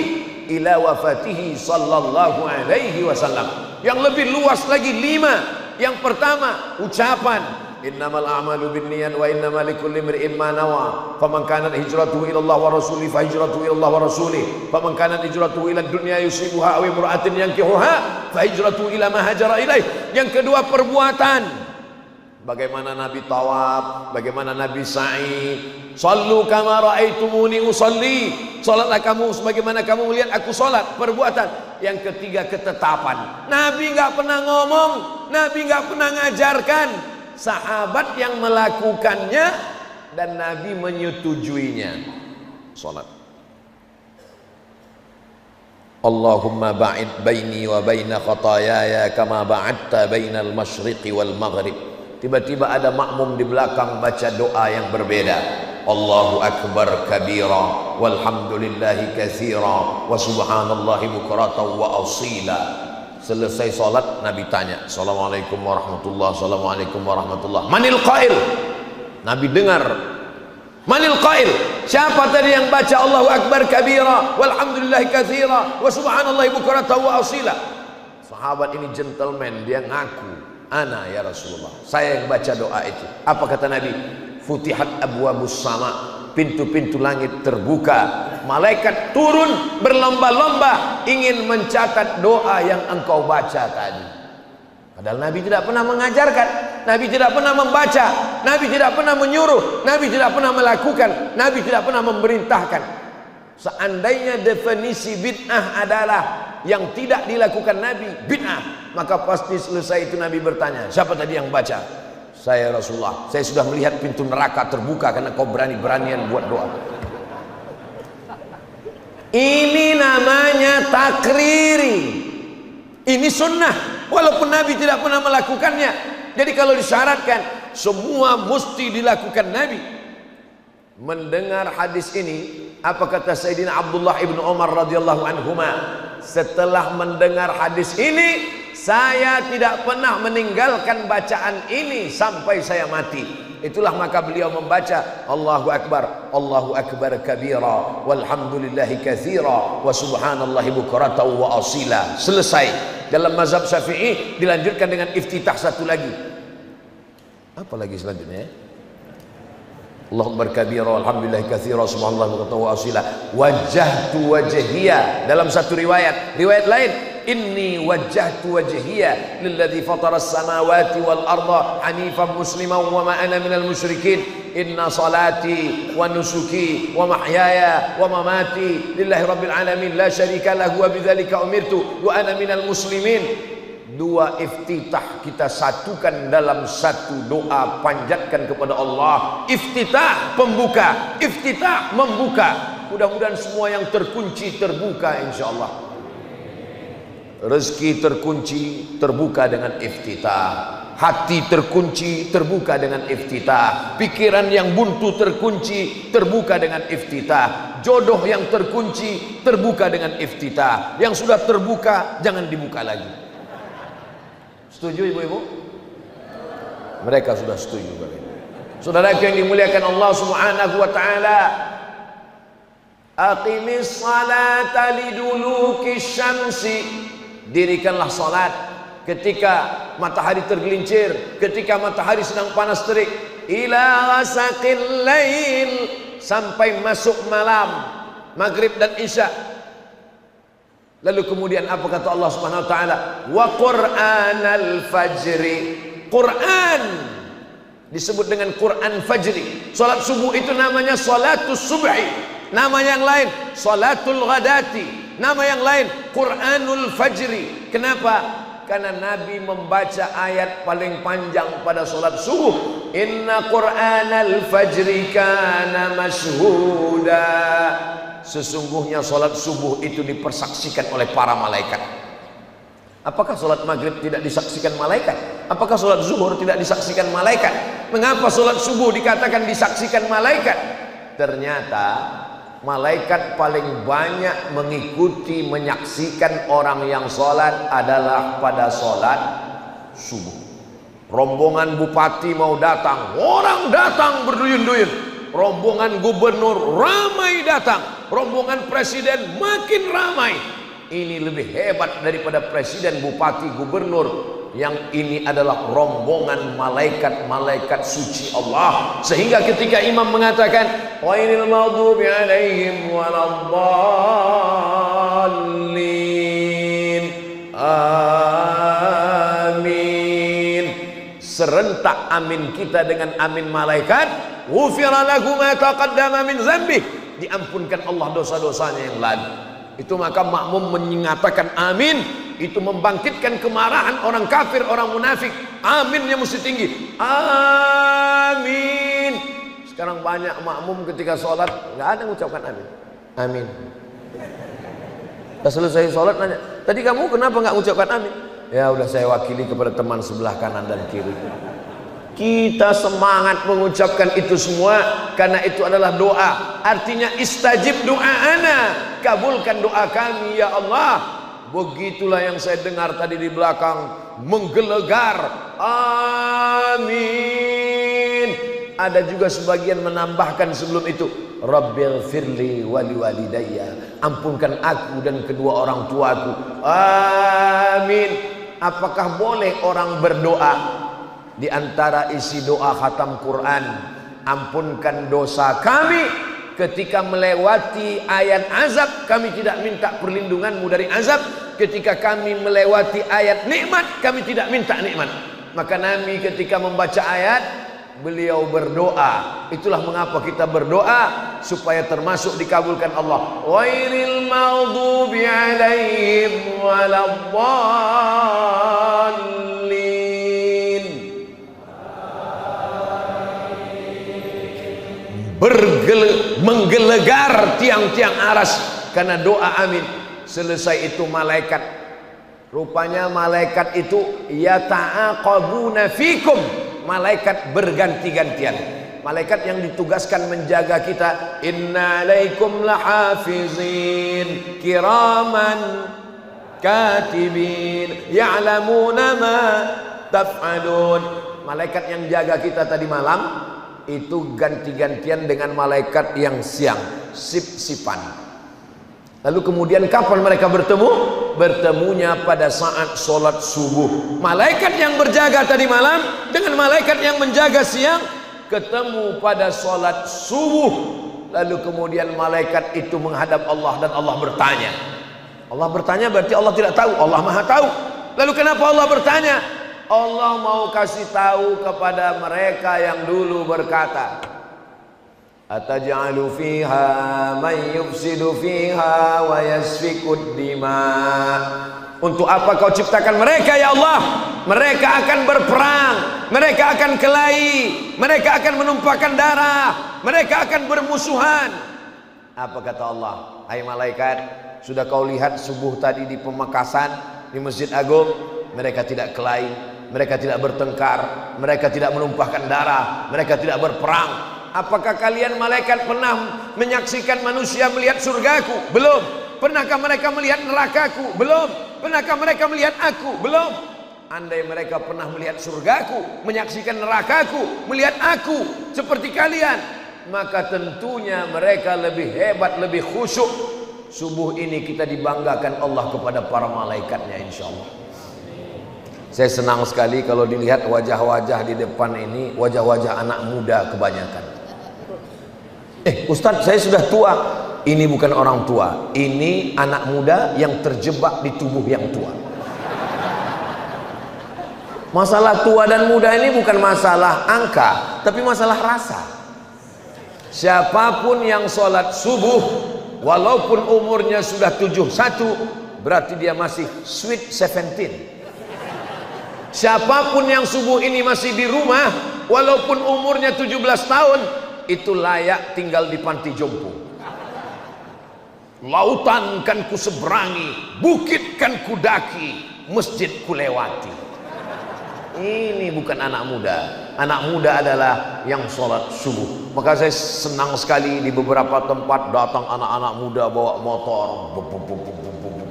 ila wafatihi sallallahu alaihi wasallam. Yang lebih luas lagi 5. Yang pertama ucapan, Innamal a'malu binniyat wa innamal likulli imri'in ma nawa. Faman kanat hijratuhu ila Allah wa rasulih fa hijratuhu ila Allah wa rasulih. Faman kanat hijratuhu ila dunya yusibuha aw imra'atin yankihuha fa hijratuhu ila ma hajara ilaih. Yang kedua, perbuatan. Bagaimana Nabi tawaf, bagaimana Nabi sa'i. Sallu kama ra'aitumuni usalli. Salatlah kamu sebagaimana kamu melihat aku salat. Perbuatan. Yang ketiga, ketetapan. Nabi enggak pernah ngomong, Nabi enggak pernah ngajarkan. Sahabat yang melakukannya dan Nabi menyetujuinya. Salat. Allahumma ba'id baini wa baina khataayaya kama ba'adta bainal masyriqi wal maghrib. Tiba-tiba ada makmum di belakang baca doa yang berbeda. Allahu akbar kabira walhamdulillahi katsira wa subhanallahi bukratan wa asila. Selesai salat Nabi tanya, Assalamualaikum warahmatullahi, Assalamualaikum warahmatullahi. Manil qail? Nabi dengar. Manil qail? Siapa tadi yang baca Allahu akbar kabira walhamdulillahi katsira wa subhanallahi bukratan wa asila? Sahabat ini gentleman, dia ngaku, ana ya Rasulullah, saya yang baca doa itu. Apa kata Nabi? Futihat abwabus sama, pintu-pintu langit terbuka, malaikat turun berlomba-lomba ingin mencatat doa yang engkau baca tadi. Padahal Nabi tidak pernah mengajarkan, Nabi tidak pernah membaca, Nabi tidak pernah menyuruh, Nabi tidak pernah melakukan, Nabi tidak pernah memerintahkan. Seandainya definisi bid'ah adalah yang tidak dilakukan Nabi, bid'ah, maka pasti selesai itu Nabi bertanya, siapa tadi yang baca? Saya Rasulullah, saya sudah melihat pintu neraka terbuka karena kau berani-beranian buat doa. Ini namanya takriri. Ini sunnah, walaupun Nabi tidak pernah melakukannya. Jadi kalau disyaratkan, semua mesti dilakukan Nabi. Mendengar hadis ini, apa kata Sayyidina Abdullah ibn Umar radhiyallahu anhuma? Setelah mendengar hadis ini, saya tidak pernah meninggalkan bacaan ini sampai saya mati. Itulah maka beliau membaca Allahu akbar kabira walhamdulillahi katsira wa subhanallahi bukratan wa asila. Selesai. Dalam mazhab Syafi'i dilanjutkan dengan iftitah satu lagi. Apa lagi selanjutnya? Allahu akbar kabira walhamdulillahi katsira subhanallahi bukratan wa asila. Wajjahtu wajhiya. Dalam satu riwayat lain, inni wajjahtu wajhiya lilladzi fataras samawati wal arda hanifan musliman wa ma ana minal musyrikin. Inna salati wa nusuki wa mahyaya wa mamati lillahi rabbil alamin la syarika lahu wa bidzalika umirtu wa ana minal muslimin. Dua iftitah kita satukan dalam satu doa, panjatkan kepada Allah. Iftitah pembuka, iftitah membuka. Mudah-mudahan semua yang terkunci terbuka insyaallah. Rezeki terkunci terbuka dengan iftitah, hati terkunci terbuka dengan iftitah, pikiran yang buntu terkunci terbuka dengan iftitah, jodoh yang terkunci terbuka dengan iftitah, yang sudah terbuka jangan dibuka lagi. Setuju ibu-ibu? Mereka sudah setuju. Saudara yang dimuliakan Allah Subhanahu wa taala, aqimis salata liduluki syamsi. Dirikanlah salat ketika matahari tergelincir, ketika matahari sedang panas terik, ila ghasaqil lail, sampai masuk malam, maghrib dan isya. Lalu kemudian apa kata Allah Subhanahu wa taala? Wa Qur'anal fajri. Quran disebut dengan Quran fajri. Salat subuh itu namanya salatus subhi. Nama yang lain salatul ghadati. Nama yang lain Quranul fajri. Kenapa? Karena Nabi membaca ayat paling panjang pada salat subuh. Inna Qur'anal fajri kana mashhuda. Sesungguhnya salat subuh itu dipersaksikan oleh para malaikat. Apakah salat maghrib tidak disaksikan malaikat? Apakah salat zuhur tidak disaksikan malaikat? Mengapa salat subuh dikatakan disaksikan malaikat? Ternyata malaikat paling banyak mengikuti, menyaksikan orang yang salat adalah pada salat subuh. Rombongan bupati mau datang, orang datang berduyun-duyun. Rombongan gubernur ramai datang, rombongan presiden makin ramai. Ini lebih hebat daripada presiden, bupati, gubernur. yang ini adalah rombongan malaikat-malaikat suci Allah, sehingga ketika imam mengatakan ghairil maghdubi alaihim waladdallin, amin, serentak amin kita dengan amin malaikat, ghufira lahu ma taqaddama min dzambih, diampunkan Allah dosa-dosanya yang lalu. Itu maka makmum menyatakan amin, itu membangkitkan kemarahan orang kafir, orang munafik. Aminnya mesti tinggi, amin. Sekarang banyak makmum ketika sholat nggak ada mengucapkan amin. Amin. Pas selesai sholat nanya, tadi kamu kenapa nggak mengucapkan amin? Ya udah, saya wakili kepada teman sebelah kanan dan kiri. Kita semangat mengucapkan itu semua karena itu adalah doa. Artinya istajib doa'ana, kabulkan doa kami ya Allah. Begitulah yang saya dengar tadi di belakang, menggelegar amin. Ada juga sebagian menambahkan sebelum itu, Rabbil firli wali walidayya, ampunkan aku dan kedua orang tuaku, amin. Apakah boleh orang berdoa? Di antara isi doa khatam Quran, ampunkan dosa kami ketika melewati ayat azab, kami tidak minta perlindunganmu dari azab. Ketika kami melewati ayat nikmat, kami tidak minta nikmat. Maka Nabi ketika membaca ayat, beliau berdoa. Itulah mengapa kita berdoa, supaya termasuk dikabulkan Allah. Ghairil maghdubi alaihim waladdallin. Menggelegar tiang-tiang aras karena doa amin. Selesai itu malaikat, rupanya malaikat itu yata'aqabuna fikum, malaikat berganti-gantian. Malaikat yang ditugaskan menjaga kita, inna alaikum lahafizin kiraman katibin ya'lamuna ma taf'alun. Malaikat yang jaga kita tadi malam itu ganti-gantian dengan malaikat yang siang, sip-sipan. Lalu kemudian kapan mereka bertemu? Bertemunya pada saat sholat subuh. Malaikat yang berjaga tadi malam dengan malaikat yang menjaga siang ketemu pada sholat subuh. Lalu kemudian malaikat itu menghadap Allah dan Allah bertanya. Allah bertanya berarti Allah tidak tahu, Allah maha tahu. Lalu kenapa Allah bertanya? Allah mau kasih tahu kepada mereka yang dulu berkata, ataj'alu fiha man yufsidu fiha wa yasfikud dima. Untuk apa kau ciptakan mereka ya Allah? Mereka akan berperang, mereka akan kelahi, mereka akan menumpahkan darah, mereka akan bermusuhan. Apa kata Allah? Hai malaikat, sudah kau lihat subuh tadi di Pemekasan, di Masjid Agung? Mereka tidak kelahi, mereka tidak bertengkar, mereka tidak menumpahkan darah, mereka tidak berperang. Apakah kalian malaikat pernah menyaksikan manusia melihat surgaku? Belum. Pernahkah mereka melihat nerakaku? Belum. Pernahkah mereka melihat aku? Belum. Andai mereka pernah melihat surgaku, menyaksikan nerakaku, melihat aku seperti kalian, maka tentunya mereka lebih hebat, lebih khusyuk. Subuh ini kita dibanggakan Allah kepada para malaikatnya, insya Allah. Saya senang sekali kalau dilihat wajah-wajah di depan ini, wajah-wajah anak muda kebanyakan. Ustadz, saya sudah tua. Ini bukan orang tua, ini anak muda yang terjebak di tubuh yang tua. Masalah tua dan muda ini bukan masalah angka, tapi masalah rasa. Siapapun yang sholat subuh, walaupun umurnya sudah 71, berarti dia masih sweet 17. Siapapun yang subuh ini masih di rumah, walaupun umurnya 17 tahun, itu layak tinggal di panti jompo. Lautan kan ku seberangi, bukit kan ku daki, masjid ku lewati. Ini bukan anak muda. Anak muda adalah yang sholat subuh. Maka saya senang sekali di beberapa tempat datang anak-anak muda bawa motor,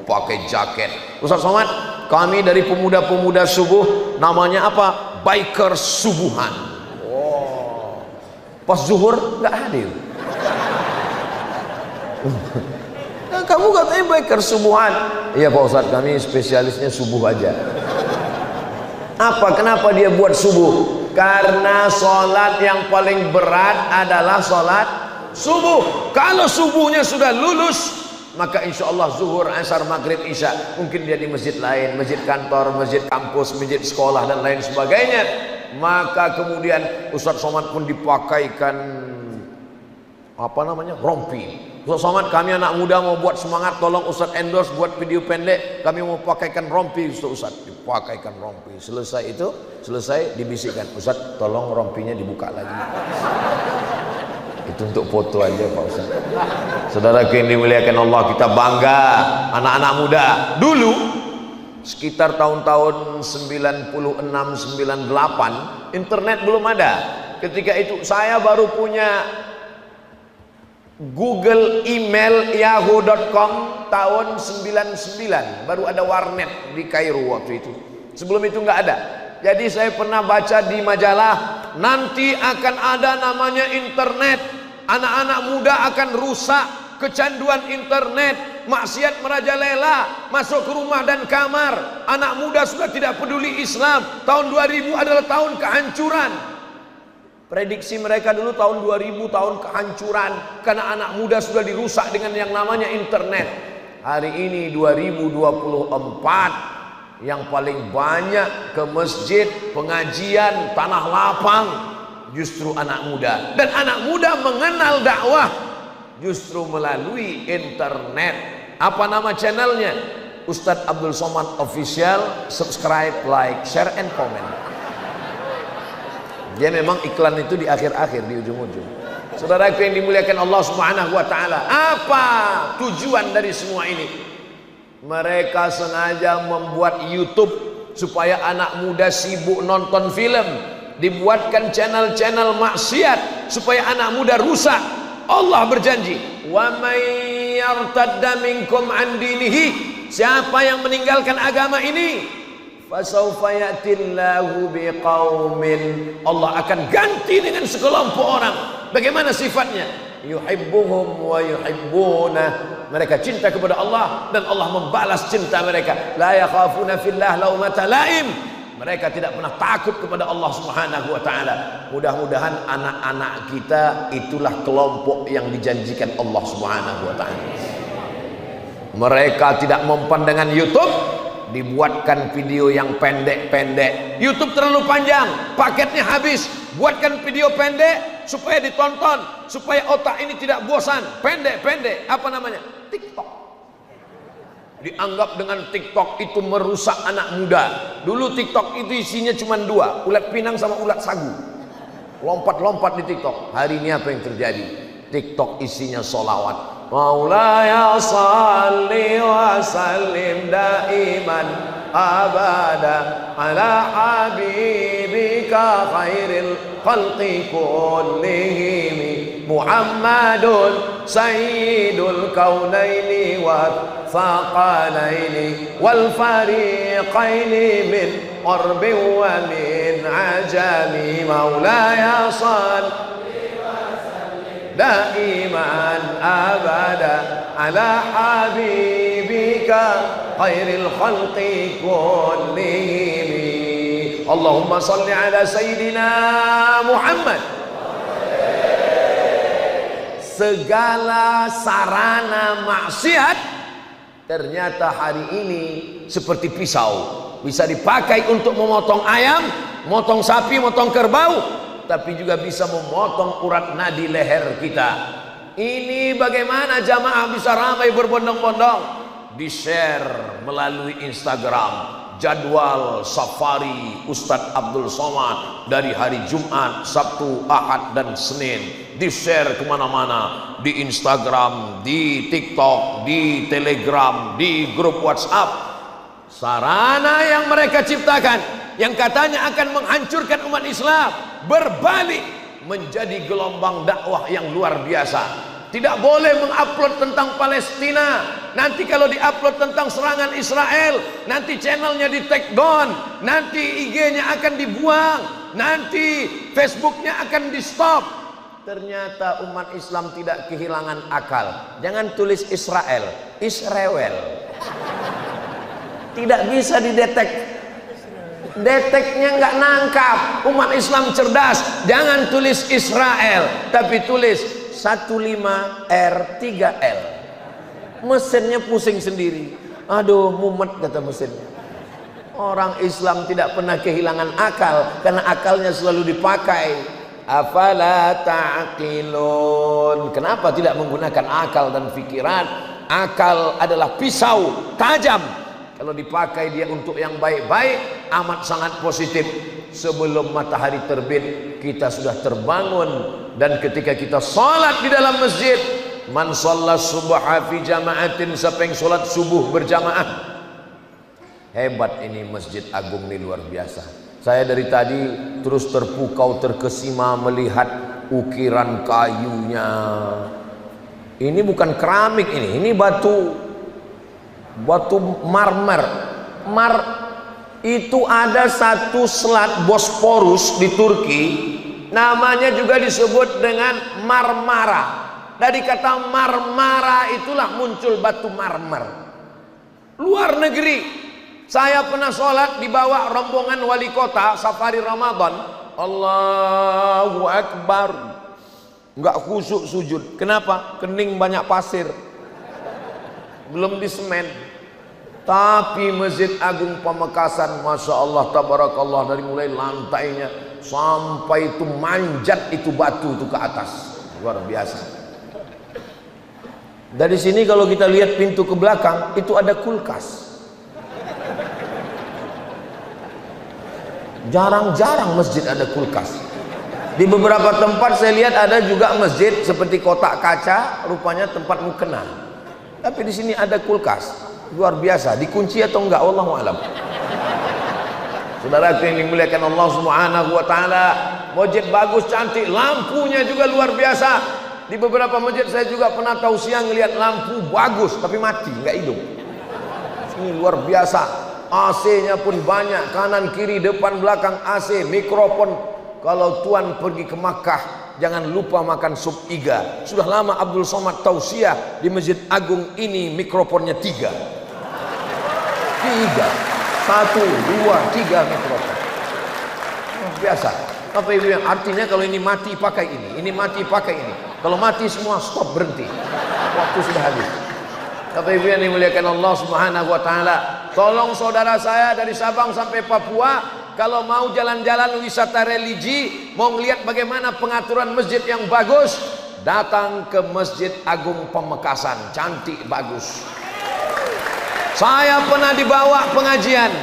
pakai jaket. Ustaz Somad, kami dari pemuda-pemuda subuh, namanya apa? Biker subuhan. Oh. Pas zuhur nggak hadir. Kamu katanya biker subuhan. Iya Pak Ustaz, kami spesialisnya subuh aja. Apa? Kenapa dia buat subuh? Karena sholat yang paling berat adalah sholat subuh. Kalau subuhnya sudah lulus, maka insya Allah zuhur, asar, maghrib, isya, mungkin dia di masjid lain, masjid kantor, masjid kampus, masjid sekolah dan lain sebagainya. Maka kemudian Ustadz Somad pun dipakaikan apa namanya, rompi. Ustadz Somad, kami anak muda mau buat semangat, tolong Ustadz endorse buat video pendek, kami mau pakaikan rompi. Ustadz dipakaikan rompi. Selesai itu, selesai dibisikkan, Ustadz tolong rompinya dibuka lagi. Itu untuk foto aja Pak Ustadz. Saudara yang dimuliakan Allah, kita bangga anak-anak muda. Dulu sekitar tahun-tahun 96-98 internet belum ada. Ketika itu saya baru punya Google email yahoo.com tahun 99, baru ada warnet di Kairo waktu itu. Sebelum itu nggak ada. Jadi saya pernah baca di majalah, nanti akan ada namanya internet. Anak-anak muda akan rusak, kecanduan internet, maksiat merajalela, masuk ke rumah dan kamar. Anak muda sudah tidak peduli Islam. Tahun 2000 adalah tahun kehancuran. Prediksi mereka dulu tahun 2000 tahun kehancuran, karena anak muda sudah dirusak dengan yang namanya internet. Hari ini 2024, yang paling banyak ke masjid, pengajian, tanah lapang justru anak muda. Dan anak muda mengenal dakwah justru melalui internet. Apa nama channelnya? Ustadz Abdul Somad Official. Subscribe, like, share, and comment. Dia memang iklan itu di akhir-akhir, di ujung-ujung. Saudaraku yang dimuliakan Allah Subhanahu wa taala, apa tujuan dari semua ini? Mereka sengaja membuat YouTube supaya anak muda sibuk nonton film, dibuatkan channel-channel maksiat supaya anak muda rusak. Allah berjanji, "Wa may yartadda minkum an dinihi", siapa yang meninggalkan agama ini, fasawfa ya'tillahu biqaumin, Allah akan ganti dengan sekelompok orang. Bagaimana sifatnya? Yuhibbuhum wa yuhibbunah, mereka cinta kepada Allah dan Allah membalas cinta mereka. La yakhafuna fillah laumata laim, mereka tidak pernah takut kepada Allah Subhanahu wa taala. Mudah-mudahan anak-anak kita itulah kelompok yang dijanjikan Allah Subhanahu wa taala. Mereka tidak mempan dengan YouTube, dibuatkan video yang pendek-pendek. YouTube terlalu panjang, paketnya habis, buatkan video pendek supaya ditonton, supaya otak ini tidak bosan. Pendek-pendek, apa namanya? TikTok. Dianggap dengan TikTok itu merusak anak muda. Dulu TikTok itu isinya cuma dua, ulat pinang sama ulat sagu, lompat-lompat di TikTok. Hari ini apa yang terjadi? TikTok isinya sholawat. Maulaya salli wa sallim daiman abada ala habibika khairil khalqi kullihim Muhammadun sayyidul kaunaini wa thaqalaini wal fariqaini min qarbin wa min ajami. Maulaya salli daiman abada ala habibika khairil khalqi kullihim. Allahumma salli ala sayyidina Muhammad. Segala sarana maksiat ternyata hari ini seperti pisau, bisa dipakai untuk memotong ayam, motong sapi, motong kerbau, tapi juga bisa memotong urat nadi leher kita. Ini bagaimana jamaah bisa ramai berbondong-bondong? Di-share melalui Instagram jadwal safari Ustadz Abdul Somad dari hari Jumat, Sabtu, Ahad, dan Senin. Di-share kemana-mana, di Instagram, di TikTok, di Telegram, di grup WhatsApp. Sarana yang mereka ciptakan, yang katanya akan menghancurkan umat Islam, berbalik menjadi gelombang dakwah yang luar biasa. Tidak boleh mengupload tentang Palestina. Nanti kalau diupload tentang serangan Israel, nanti channelnya di take down, nanti IG-nya akan dibuang, nanti Facebooknya akan di stop. Ternyata umat Islam tidak kehilangan akal. Jangan tulis Israel, Israel. Tidak bisa didetek. Deteknya nggak nangkap. Umat Islam cerdas. Jangan tulis Israel, tapi tulis 15R3L. Mesinnya pusing sendiri. Aduh, mumet kata mesinnya. Orang Islam tidak pernah kehilangan akal, karena akalnya selalu dipakai. Afala ta'qilun. Kenapa tidak menggunakan akal dan pikiran? Akal adalah pisau tajam. Kalau dipakai dia untuk yang baik-baik, amat sangat positif. Sebelum matahari terbit, kita sudah terbangun. Dan ketika kita salat di dalam masjid, man shalla subha fi jama'atin, siapa yang salat subuh berjamaah. Hebat ini Masjid Agung ini, luar biasa. Saya dari tadi terus terpukau, terkesima melihat ukiran kayunya. Ini bukan keramik, ini batu marmer. Itu ada satu selat Bosporus di Turki, namanya juga disebut dengan Marmara. Dari kata Marmara itulah muncul batu marmer. Luar negeri. Saya pernah sholat di bawah rombongan wali kota safari Ramadan. Allahu Akbar. Enggak khusyuk sujud. Kenapa? Kening banyak pasir. Belum disemen. Tapi Masjid Agung Pamekasan, Masya Allah, tabarakallah, dari mulai lantainya sampai itu manjat itu batu itu ke atas. Luar biasa. Dari sini kalau kita lihat pintu ke belakang, itu ada kulkas. Jarang-jarang masjid ada kulkas. Di beberapa tempat saya lihat ada juga masjid seperti kotak kaca, rupanya tempat mukena. Tapi di sini ada kulkas. Luar biasa. Dikunci atau enggak, wallahu a'lam. Saudara yang dimuliakan Allah Subhanahu wa taala, masjid bagus, cantik, lampunya juga luar biasa. Di beberapa masjid saya juga pernah tausiah ngelihat lampu bagus tapi mati, enggak hidup. Ini luar biasa. AC-nya pun banyak, kanan kiri depan belakang AC, mikrofon. Kalau tuan pergi ke Makkah, jangan lupa makan sup iga. Sudah lama Abdul Somad tausiah di Masjid Agung ini, mikrofonnya 3. 1, 2, 3 mikrofon. Biasa. Apa itu yang artinya kalau ini mati pakai ini mati pakai ini. Kalau mati semua stop, berhenti. Waktu sudah habis. Bapak Ibu yang dimuliakan Allah Subhanahu wa taala, tolong saudara saya dari Sabang sampai Papua, kalau mau jalan-jalan wisata religi, mau melihat bagaimana pengaturan masjid yang bagus, datang ke Masjid Agung Pamekasan, cantik bagus. Saya pernah dibawa pengajian,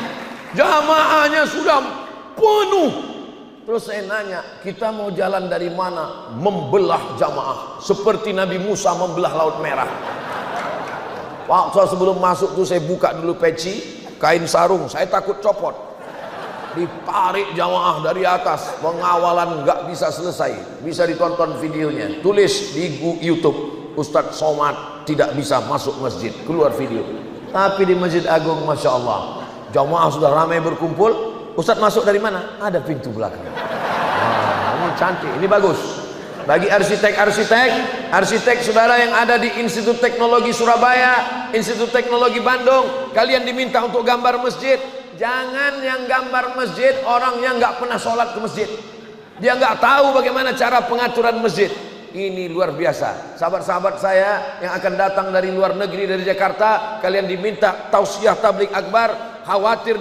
jamaahnya sudah penuh. Terus saya nanya, kita mau jalan dari mana? Membelah jamaah, seperti Nabi Musa membelah Laut Merah. Waktu sebelum masuk tuh saya buka dulu peci, kain sarung, saya takut copot. Ditarik jamaah dari atas, pengawalan nggak bisa selesai. Bisa ditonton videonya, tulis di YouTube, Ustadz Somad tidak bisa masuk masjid, keluar video. Tapi di Masjid Agung, Masya Allah, jamaah sudah ramai berkumpul. Ustadz masuk dari mana? Ada pintu belakang. Nah, ini cantik, ini bagus. Bagi arsitek saudara yang ada di Institut Teknologi Surabaya, Institut Teknologi Bandung, kalian diminta untuk gambar masjid. Jangan yang gambar masjid orang yang nggak pernah sholat ke masjid. Dia nggak tahu bagaimana cara pengaturan masjid. Ini luar biasa. Sahabat-sahabat saya yang akan datang dari luar negeri, dari Jakarta, kalian diminta tausiah tabligh akbar. Khawatir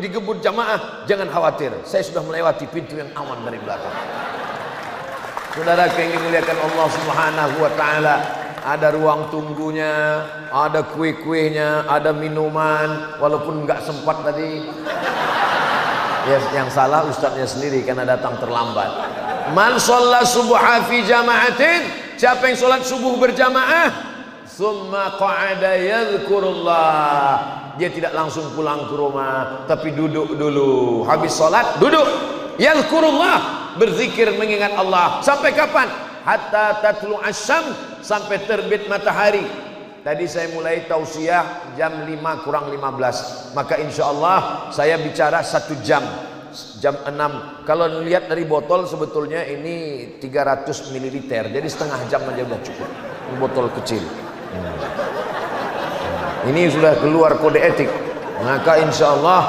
digebut jamaah, jangan khawatir. Saya sudah melewati pintu yang aman dari belakang. Saudara yang dimuliakan Allah Subhanahu wa taala, ada ruang tunggunya, ada kue-kuenya, ada minuman, walaupun nggak sempat tadi. Ya, yang salah ustadznya sendiri karena datang terlambat. Man shalla subha fi jama'atin, siapa yang sholat subuh berjamaah, summa qa'ada yadhkurullah, dia tidak langsung pulang ke rumah, tapi duduk dulu. Habis sholat duduk, yadhkurullah, berzikir mengingat Allah. Sampai kapan? Hatta tatlu asyam, sampai terbit matahari. Tadi saya mulai tausiah jam 5 kurang 15, maka insya Allah saya bicara 1 jam, jam 6. Kalau lihat dari botol sebetulnya ini 300 ml, jadi setengah jam aja udah cukup. Ini botol kecil. Ini sudah keluar kode etik, maka insya Allah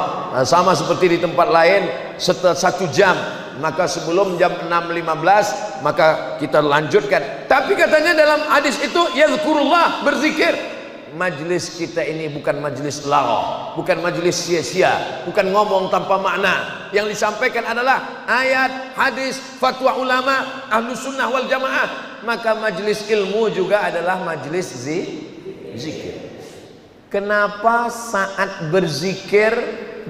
sama seperti di tempat lain, setelah 1 jam, maka sebelum jam 6.15 maka kita lanjutkan. Tapi katanya dalam hadis itu yazkurullah, berzikir. Majlis kita ini bukan majlis lagha, bukan majlis sia-sia, bukan ngomong tanpa makna. Yang disampaikan adalah ayat, hadis, fatwa ulama, ahlu sunnah wal jamaah. Maka majlis ilmu juga adalah majlis zikir. Kenapa saat berzikir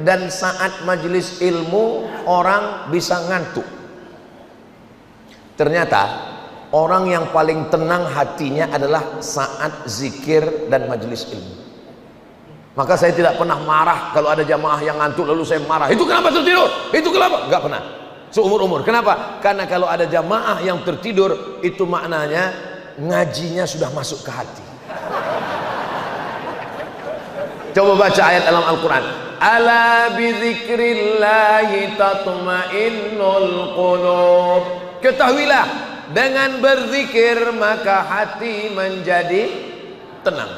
dan saat majelis ilmu orang bisa ngantuk? Ternyata orang yang paling tenang hatinya adalah saat zikir dan majelis ilmu. Maka saya tidak pernah marah kalau ada jamaah yang ngantuk lalu saya marah. Itu kenapa tertidur? Itu kenapa? Enggak pernah. Seumur-umur. Kenapa? Karena kalau ada jamaah yang tertidur, itu maknanya ngajinya sudah masuk ke hati. Coba baca ayat dalam Al-Quran. Ala bizikrillahi tatma'innul qulub. Ketahuilah, dengan berzikir maka hati menjadi tenang.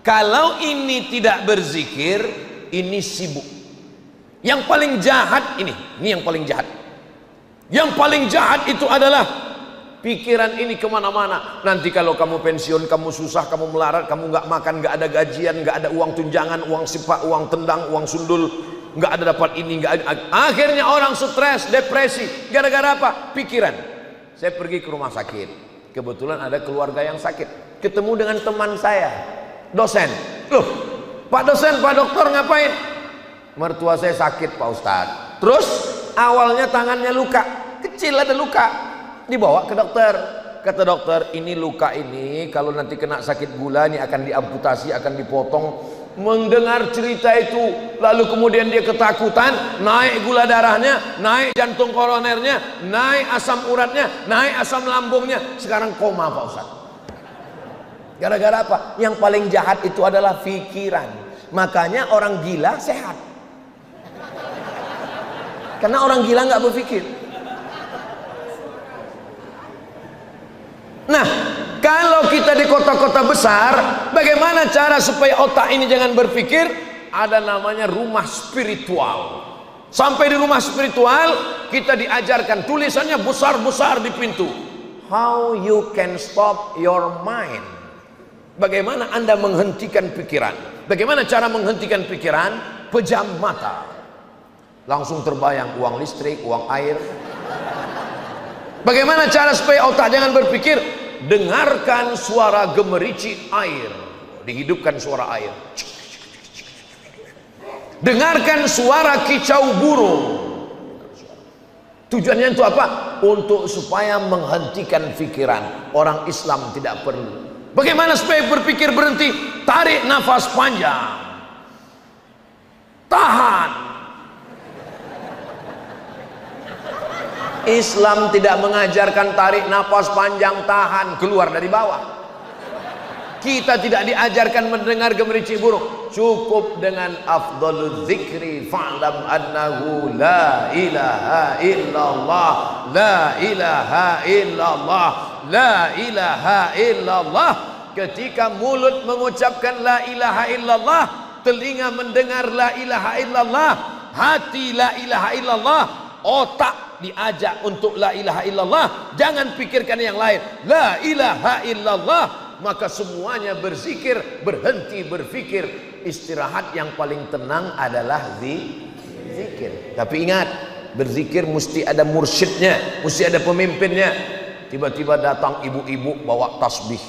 Kalau ini tidak berzikir, ini sibuk. Yang paling jahat ini yang paling jahat. Yang paling jahat itu adalah pikiran ini kemana-mana. Nanti kalau kamu pensiun, kamu susah, kamu melarat, kamu nggak makan, nggak ada gajian, nggak ada uang tunjangan, uang sipak, uang tendang, uang sundul, nggak ada dapat ini, nggak ada. Akhirnya orang stres, depresi. Gara-gara apa? Pikiran. Saya pergi ke rumah sakit. Kebetulan ada keluarga yang sakit. Ketemu dengan teman saya, dosen. Loh, Pak dosen, Pak dokter ngapain? Mertua saya sakit, Pak Ustadz. Terus awalnya tangannya luka, kecil ada luka. Dibawa ke dokter. Kata dokter, ini luka ini kalau nanti kena sakit gula ini akan diamputasi, akan dipotong. Mendengar cerita itu, lalu kemudian dia ketakutan, naik gula darahnya, naik jantung koronernya, naik asam uratnya, naik asam lambungnya. Sekarang koma, Pak Ustaz. Gara-gara apa? Yang paling jahat itu adalah pikiran. Makanya orang gila sehat. Karena orang gila nggak berpikir. Nah, kalau kita di kota-kota besar, bagaimana cara supaya otak ini jangan berpikir? Ada namanya rumah spiritual. Sampai di rumah spiritual, kita diajarkan, tulisannya besar-besar di pintu. How you can stop your mind? Bagaimana Anda menghentikan pikiran? Bagaimana cara menghentikan pikiran? Pejam mata. Langsung terbayang uang listrik, uang air. Bagaimana cara supaya otak jangan berpikir? Dengarkan suara gemericik air. Dihidupkan suara air. Dengarkan suara kicau burung. Tujuannya itu apa? Untuk supaya menghentikan pikiran. Orang Islam tidak perlu. Bagaimana supaya berpikir berhenti? Tarik nafas panjang. Tahan. Islam tidak mengajarkan tarik nafas panjang, tahan, keluar dari bawah. Kita tidak diajarkan mendengar gemericik burung. Cukup dengan afdhalul dzikri fa'lam annahu la ilaha illallah, la ilaha illallah, la ilaha illallah. Ketika mulut mengucapkan la ilaha illallah, telinga mendengar la ilaha illallah, hati la ilaha illallah, otak diajak untuk la ilaha illallah. Jangan pikirkan yang lain. La ilaha illallah. Maka semuanya berzikir, berhenti berpikir. Istirahat yang paling tenang adalah zikir. Tapi ingat, berzikir mesti ada mursyidnya, mesti ada pemimpinnya. Tiba-tiba datang ibu-ibu bawa tasbih.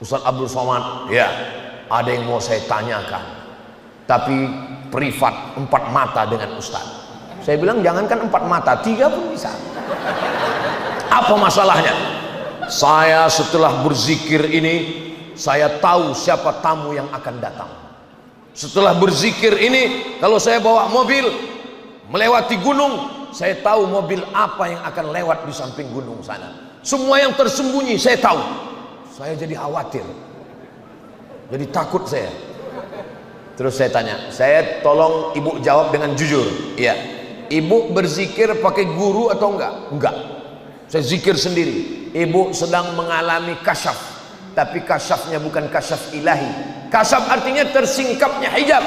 Ustaz Abdul Somad, ya, ada yang mau saya tanyakan, tapi privat 4 mata dengan Ustaz. Saya bilang jangankan 4 mata, 3 pun bisa. Apa masalahnya? Saya setelah berzikir ini, saya tahu siapa tamu yang akan datang. Setelah berzikir ini, kalau saya bawa mobil melewati gunung, saya tahu mobil apa yang akan lewat di samping gunung sana. Semua yang tersembunyi saya tahu. Saya jadi khawatir, jadi takut saya. Terus saya tanya, saya tolong ibu jawab dengan jujur. Iya. Ibu berzikir pakai guru atau enggak? Enggak. Saya zikir sendiri. Ibu sedang mengalami kasyaf, tapi kasyafnya bukan kasyaf ilahi. Kasyaf artinya tersingkapnya hijab.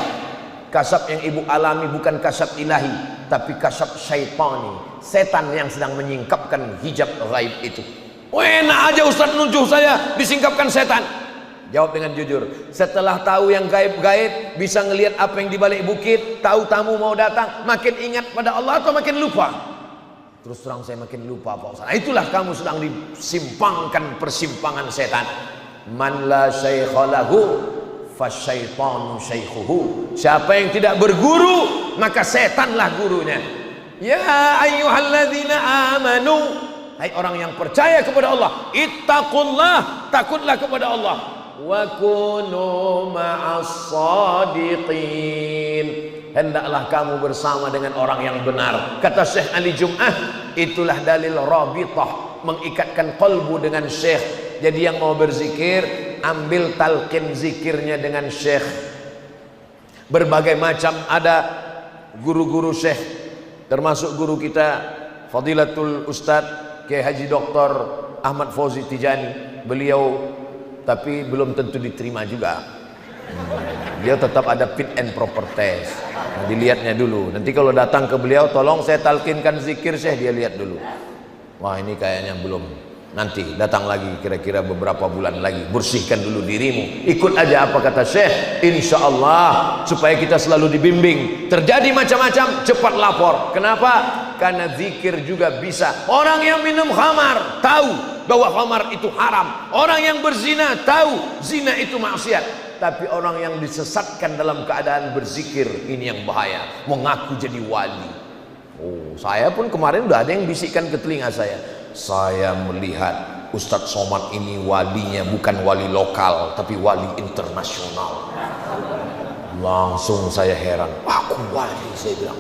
Kasab yang ibu alami bukan kasab ilahi, tapi kasab syaitani, setan yang sedang menyingkapkan hijab gaib itu. Enak aja Ustaz nuduh saya disingkapkan setan. Jawab dengan jujur, setelah tahu yang gaib-gaib, bisa ngelihat apa yang di balik bukit, tahu tamu mau datang, makin ingat pada Allah atau makin lupa? Terus terang saya makin lupa Pak Ustaz. Nah, itulah kamu sedang disimpangkan persimpangan setan. Man la syaikha lahu fasyaitanu syaikhuhu. Siapa yang tidak berguru, maka setanlah gurunya. Ya ayyuhalladzina amanu, hai orang yang percaya kepada Allah, ittaqullah, takutlah kepada Allah. Wa kunu ma'as shadiqin, hendaklah kamu bersama dengan orang yang benar. Kata Syekh Ali Jum'ah, itulah dalil rabitah, mengikatkan qalbu dengan Syekh. Jadi yang mau berzikir, ambil talqin zikirnya dengan Syekh. Berbagai macam ada guru-guru Syekh, termasuk guru kita Fadilatul Ustadz Kiai Haji Dr. Ahmad Fauzi Tijani. Beliau tapi belum tentu diterima juga. Dia tetap ada fit and proper test. Nah, dilihatnya dulu. Nanti kalau datang ke beliau, tolong saya talkinkan zikir Syekh, dia lihat dulu. Wah, ini kayaknya belum. Nanti datang lagi kira-kira beberapa bulan lagi, bersihkan dulu dirimu, ikut aja apa kata Syekh, insya Allah, supaya kita selalu dibimbing. Terjadi macam-macam, cepat lapor. Kenapa? Karena zikir juga bisa. Orang yang minum khamar tahu bahwa khamar itu haram, orang yang berzina tahu zina itu maksiat, tapi orang yang disesatkan dalam keadaan berzikir, ini yang bahaya, mengaku jadi wali. Oh, saya pun kemarin udah ada yang bisikkan ke telinga saya melihat Ustadz Somad ini walinya bukan wali lokal, tapi wali internasional. Langsung saya heran, aku wali, saya bilang.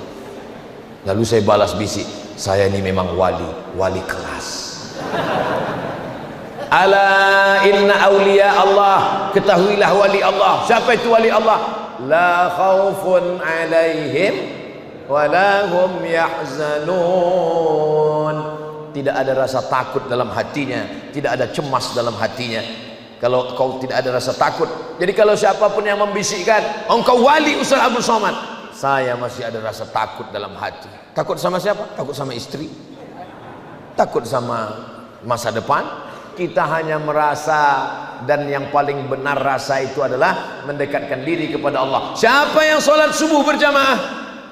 Lalu saya balas bisik, saya ini memang wali kelas. Ala inna awliya Allah, ketahuilah wali Allah. Siapa itu wali Allah? La khaufun alaihim wala hum yahzanun. Tidak ada rasa takut dalam hatinya, tidak ada cemas dalam hatinya. Kalau kau tidak ada rasa takut, jadi kalau siapapun yang membisikkan engkau wali Ustaz Abdul Somad, saya masih ada rasa takut dalam hati. Takut sama siapa? Takut sama istri, takut sama masa depan. Kita hanya merasa, dan yang paling benar rasa itu adalah mendekatkan diri kepada Allah. Siapa yang sholat subuh berjamaah,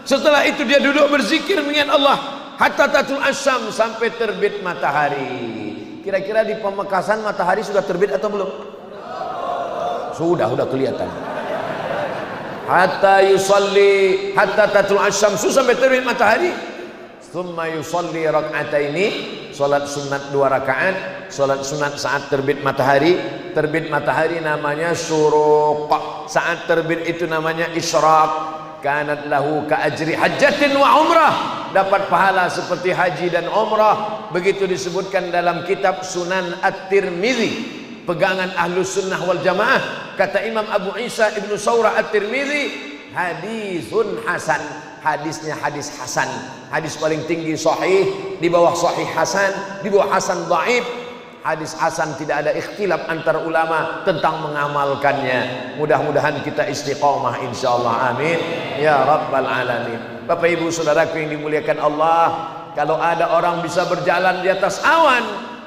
setelah itu dia duduk berzikir mengingat Allah hatta tatul asyam, sampai terbit matahari. Kira-kira di Pamekasan matahari sudah terbit atau belum? Sudah kelihatan. Hatta yusalli hatta tatul asyam, sampai terbit matahari. Tsumma yusalli rak'ataini, salat sunat 2 rakaat. Salat sunat saat terbit matahari. Terbit matahari namanya syuruq, saat terbit itu namanya isyraq. Kanat lahu ka ajri hajjatin wa umrah, dapat pahala seperti haji dan umrah. Begitu disebutkan dalam kitab Sunan At-Tirmidzi, pegangan Ahlus Sunnah wal Jamaah. Kata Imam Abu Isa Ibnu Saurah At-Tirmidzi, hadisun hasan, hadisnya hadis hasan. Hadis paling tinggi sahih, di bawah sahih hasan, di bawah hasan dhaif. Hadis hasan tidak ada ikhtilaf antara ulama tentang mengamalkannya. Mudah-mudahan kita istiqamah insyaallah, amin ya rabbal alamin. Bapak ibu saudaraku yang dimuliakan Allah, kalau ada orang bisa berjalan di atas awan,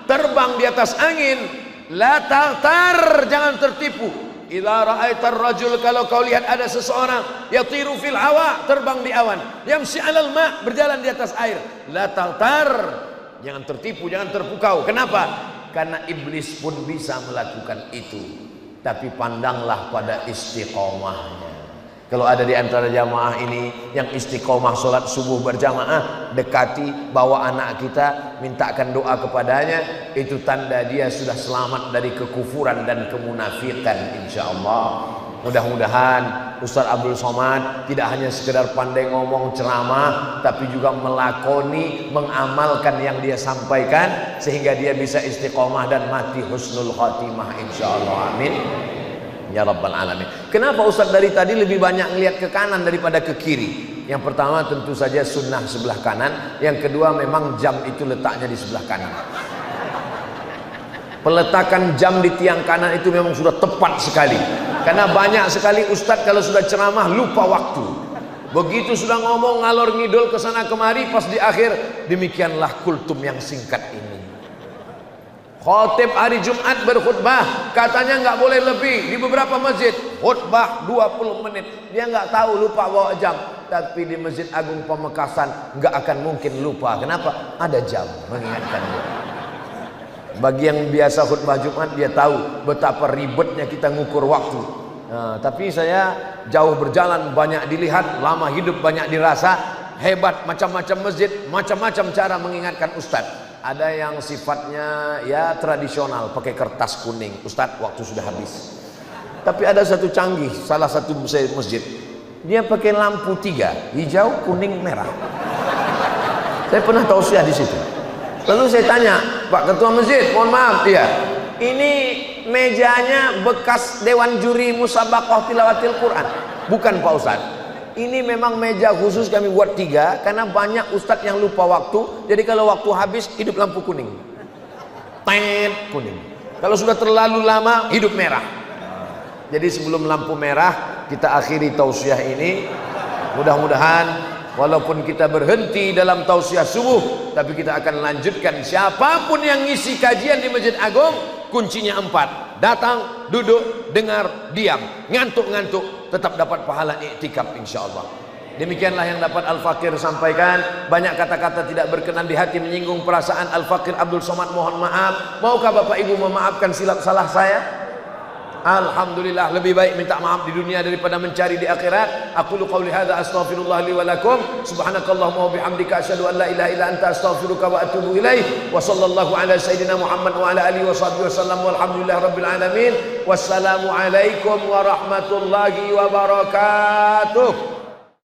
terbang di atas angin, la taghtar, jangan tertipu. Idza ra'aitar rajul, kalau kau lihat ada seseorang yatiru fil hawa, terbang di awan, yamshi 'alal ma', berjalan di atas air, la taghtar, jangan tertipu, jangan terpukau. Kenapa? Karena iblis pun bisa melakukan itu, tapi pandanglah pada istiqomahnya. Kalau ada di antara jamaah ini yang istiqomah sholat subuh berjamaah, dekati, bawa anak kita, mintakan doa kepadanya, itu tanda dia sudah selamat dari kekufuran dan kemunafikan insyaallah. Mudah-mudahan Ustaz Abdul Somad tidak hanya sekedar pandai ngomong ceramah, tapi juga melakoni, mengamalkan yang dia sampaikan, sehingga dia bisa istiqomah dan mati husnul khatimah insyaallah, amin ya rabbal alamin. Kenapa Ustaz dari tadi lebih banyak ngelihat ke kanan daripada ke kiri? Yang pertama tentu saja sunnah sebelah kanan, yang kedua memang jam itu letaknya di sebelah kanan. Peletakan jam di tiang kanan itu memang sudah tepat sekali, karena banyak sekali ustadz kalau sudah ceramah lupa waktu. Begitu sudah ngomong ngalor ngidul ke sana kemari, pas di akhir, demikianlah kultum yang singkat ini. Khotib hari Jumat berkhutbah, katanya nggak boleh lebih di beberapa masjid. Khutbah 20 menit, dia nggak tahu, lupa bawa jam. Tapi di Masjid Agung Pamekasan nggak akan mungkin lupa. Kenapa? Ada jam mengingatkan dia. Bagi yang biasa khutbah Jumat, dia tahu betapa ribetnya kita ngukur waktu. Nah, tapi saya jauh berjalan, banyak dilihat, lama hidup banyak dirasa. Hebat, macam-macam masjid, macam-macam cara mengingatkan Ustadz. Ada yang sifatnya ya tradisional, pakai kertas kuning. Ustadz, waktu sudah habis. Tapi ada satu canggih, salah satu masjid, dia pakai lampu 3, hijau, kuning, merah. Saya pernah tausiah di situ. Lalu saya tanya, Pak Ketua Masjid, mohon maaf, iya, ini mejanya bekas Dewan Juri Musabaqah Tilawatil Quran. Bukan Pak Ustadz, ini memang meja khusus kami buat 3, karena banyak Ustadz yang lupa waktu. Jadi kalau waktu habis, hidup lampu kuning. Tet, kuning. Kalau sudah terlalu lama, hidup merah. Jadi sebelum lampu merah, kita akhiri tausiah ini. Mudah-mudahan walaupun kita berhenti dalam tausiah subuh, tapi kita akan lanjutkan. Siapapun yang ngisi kajian di Masjid Agung, kuncinya 4. Datang, duduk, dengar, diam. Ngantuk-ngantuk, tetap dapat pahala iktikaf insyaallah. Demikianlah yang dapat Al-Fakir sampaikan. Banyak kata-kata tidak berkenan di hati, menyinggung perasaan Al-Fakir Abdul Somad, mohon maaf. Maukah Bapak Ibu memaafkan silap salah saya? Alhamdulillah, lebih baik minta maaf di dunia daripada mencari di akhirat. Aqulu qawli hadza astaghfirullah li wa lakum. Subhanakallahumma wa bihamdika asyhadu an la ilaha illa anta astaghfiruka wa atubu ilaik. Wa sallallahu ala sayidina Muhammad wa ala alihi wa sahbihi wasallam walhamdulillahi rabbil alamin. Wassalamu alaikum warahmatullahi wabarakatuh.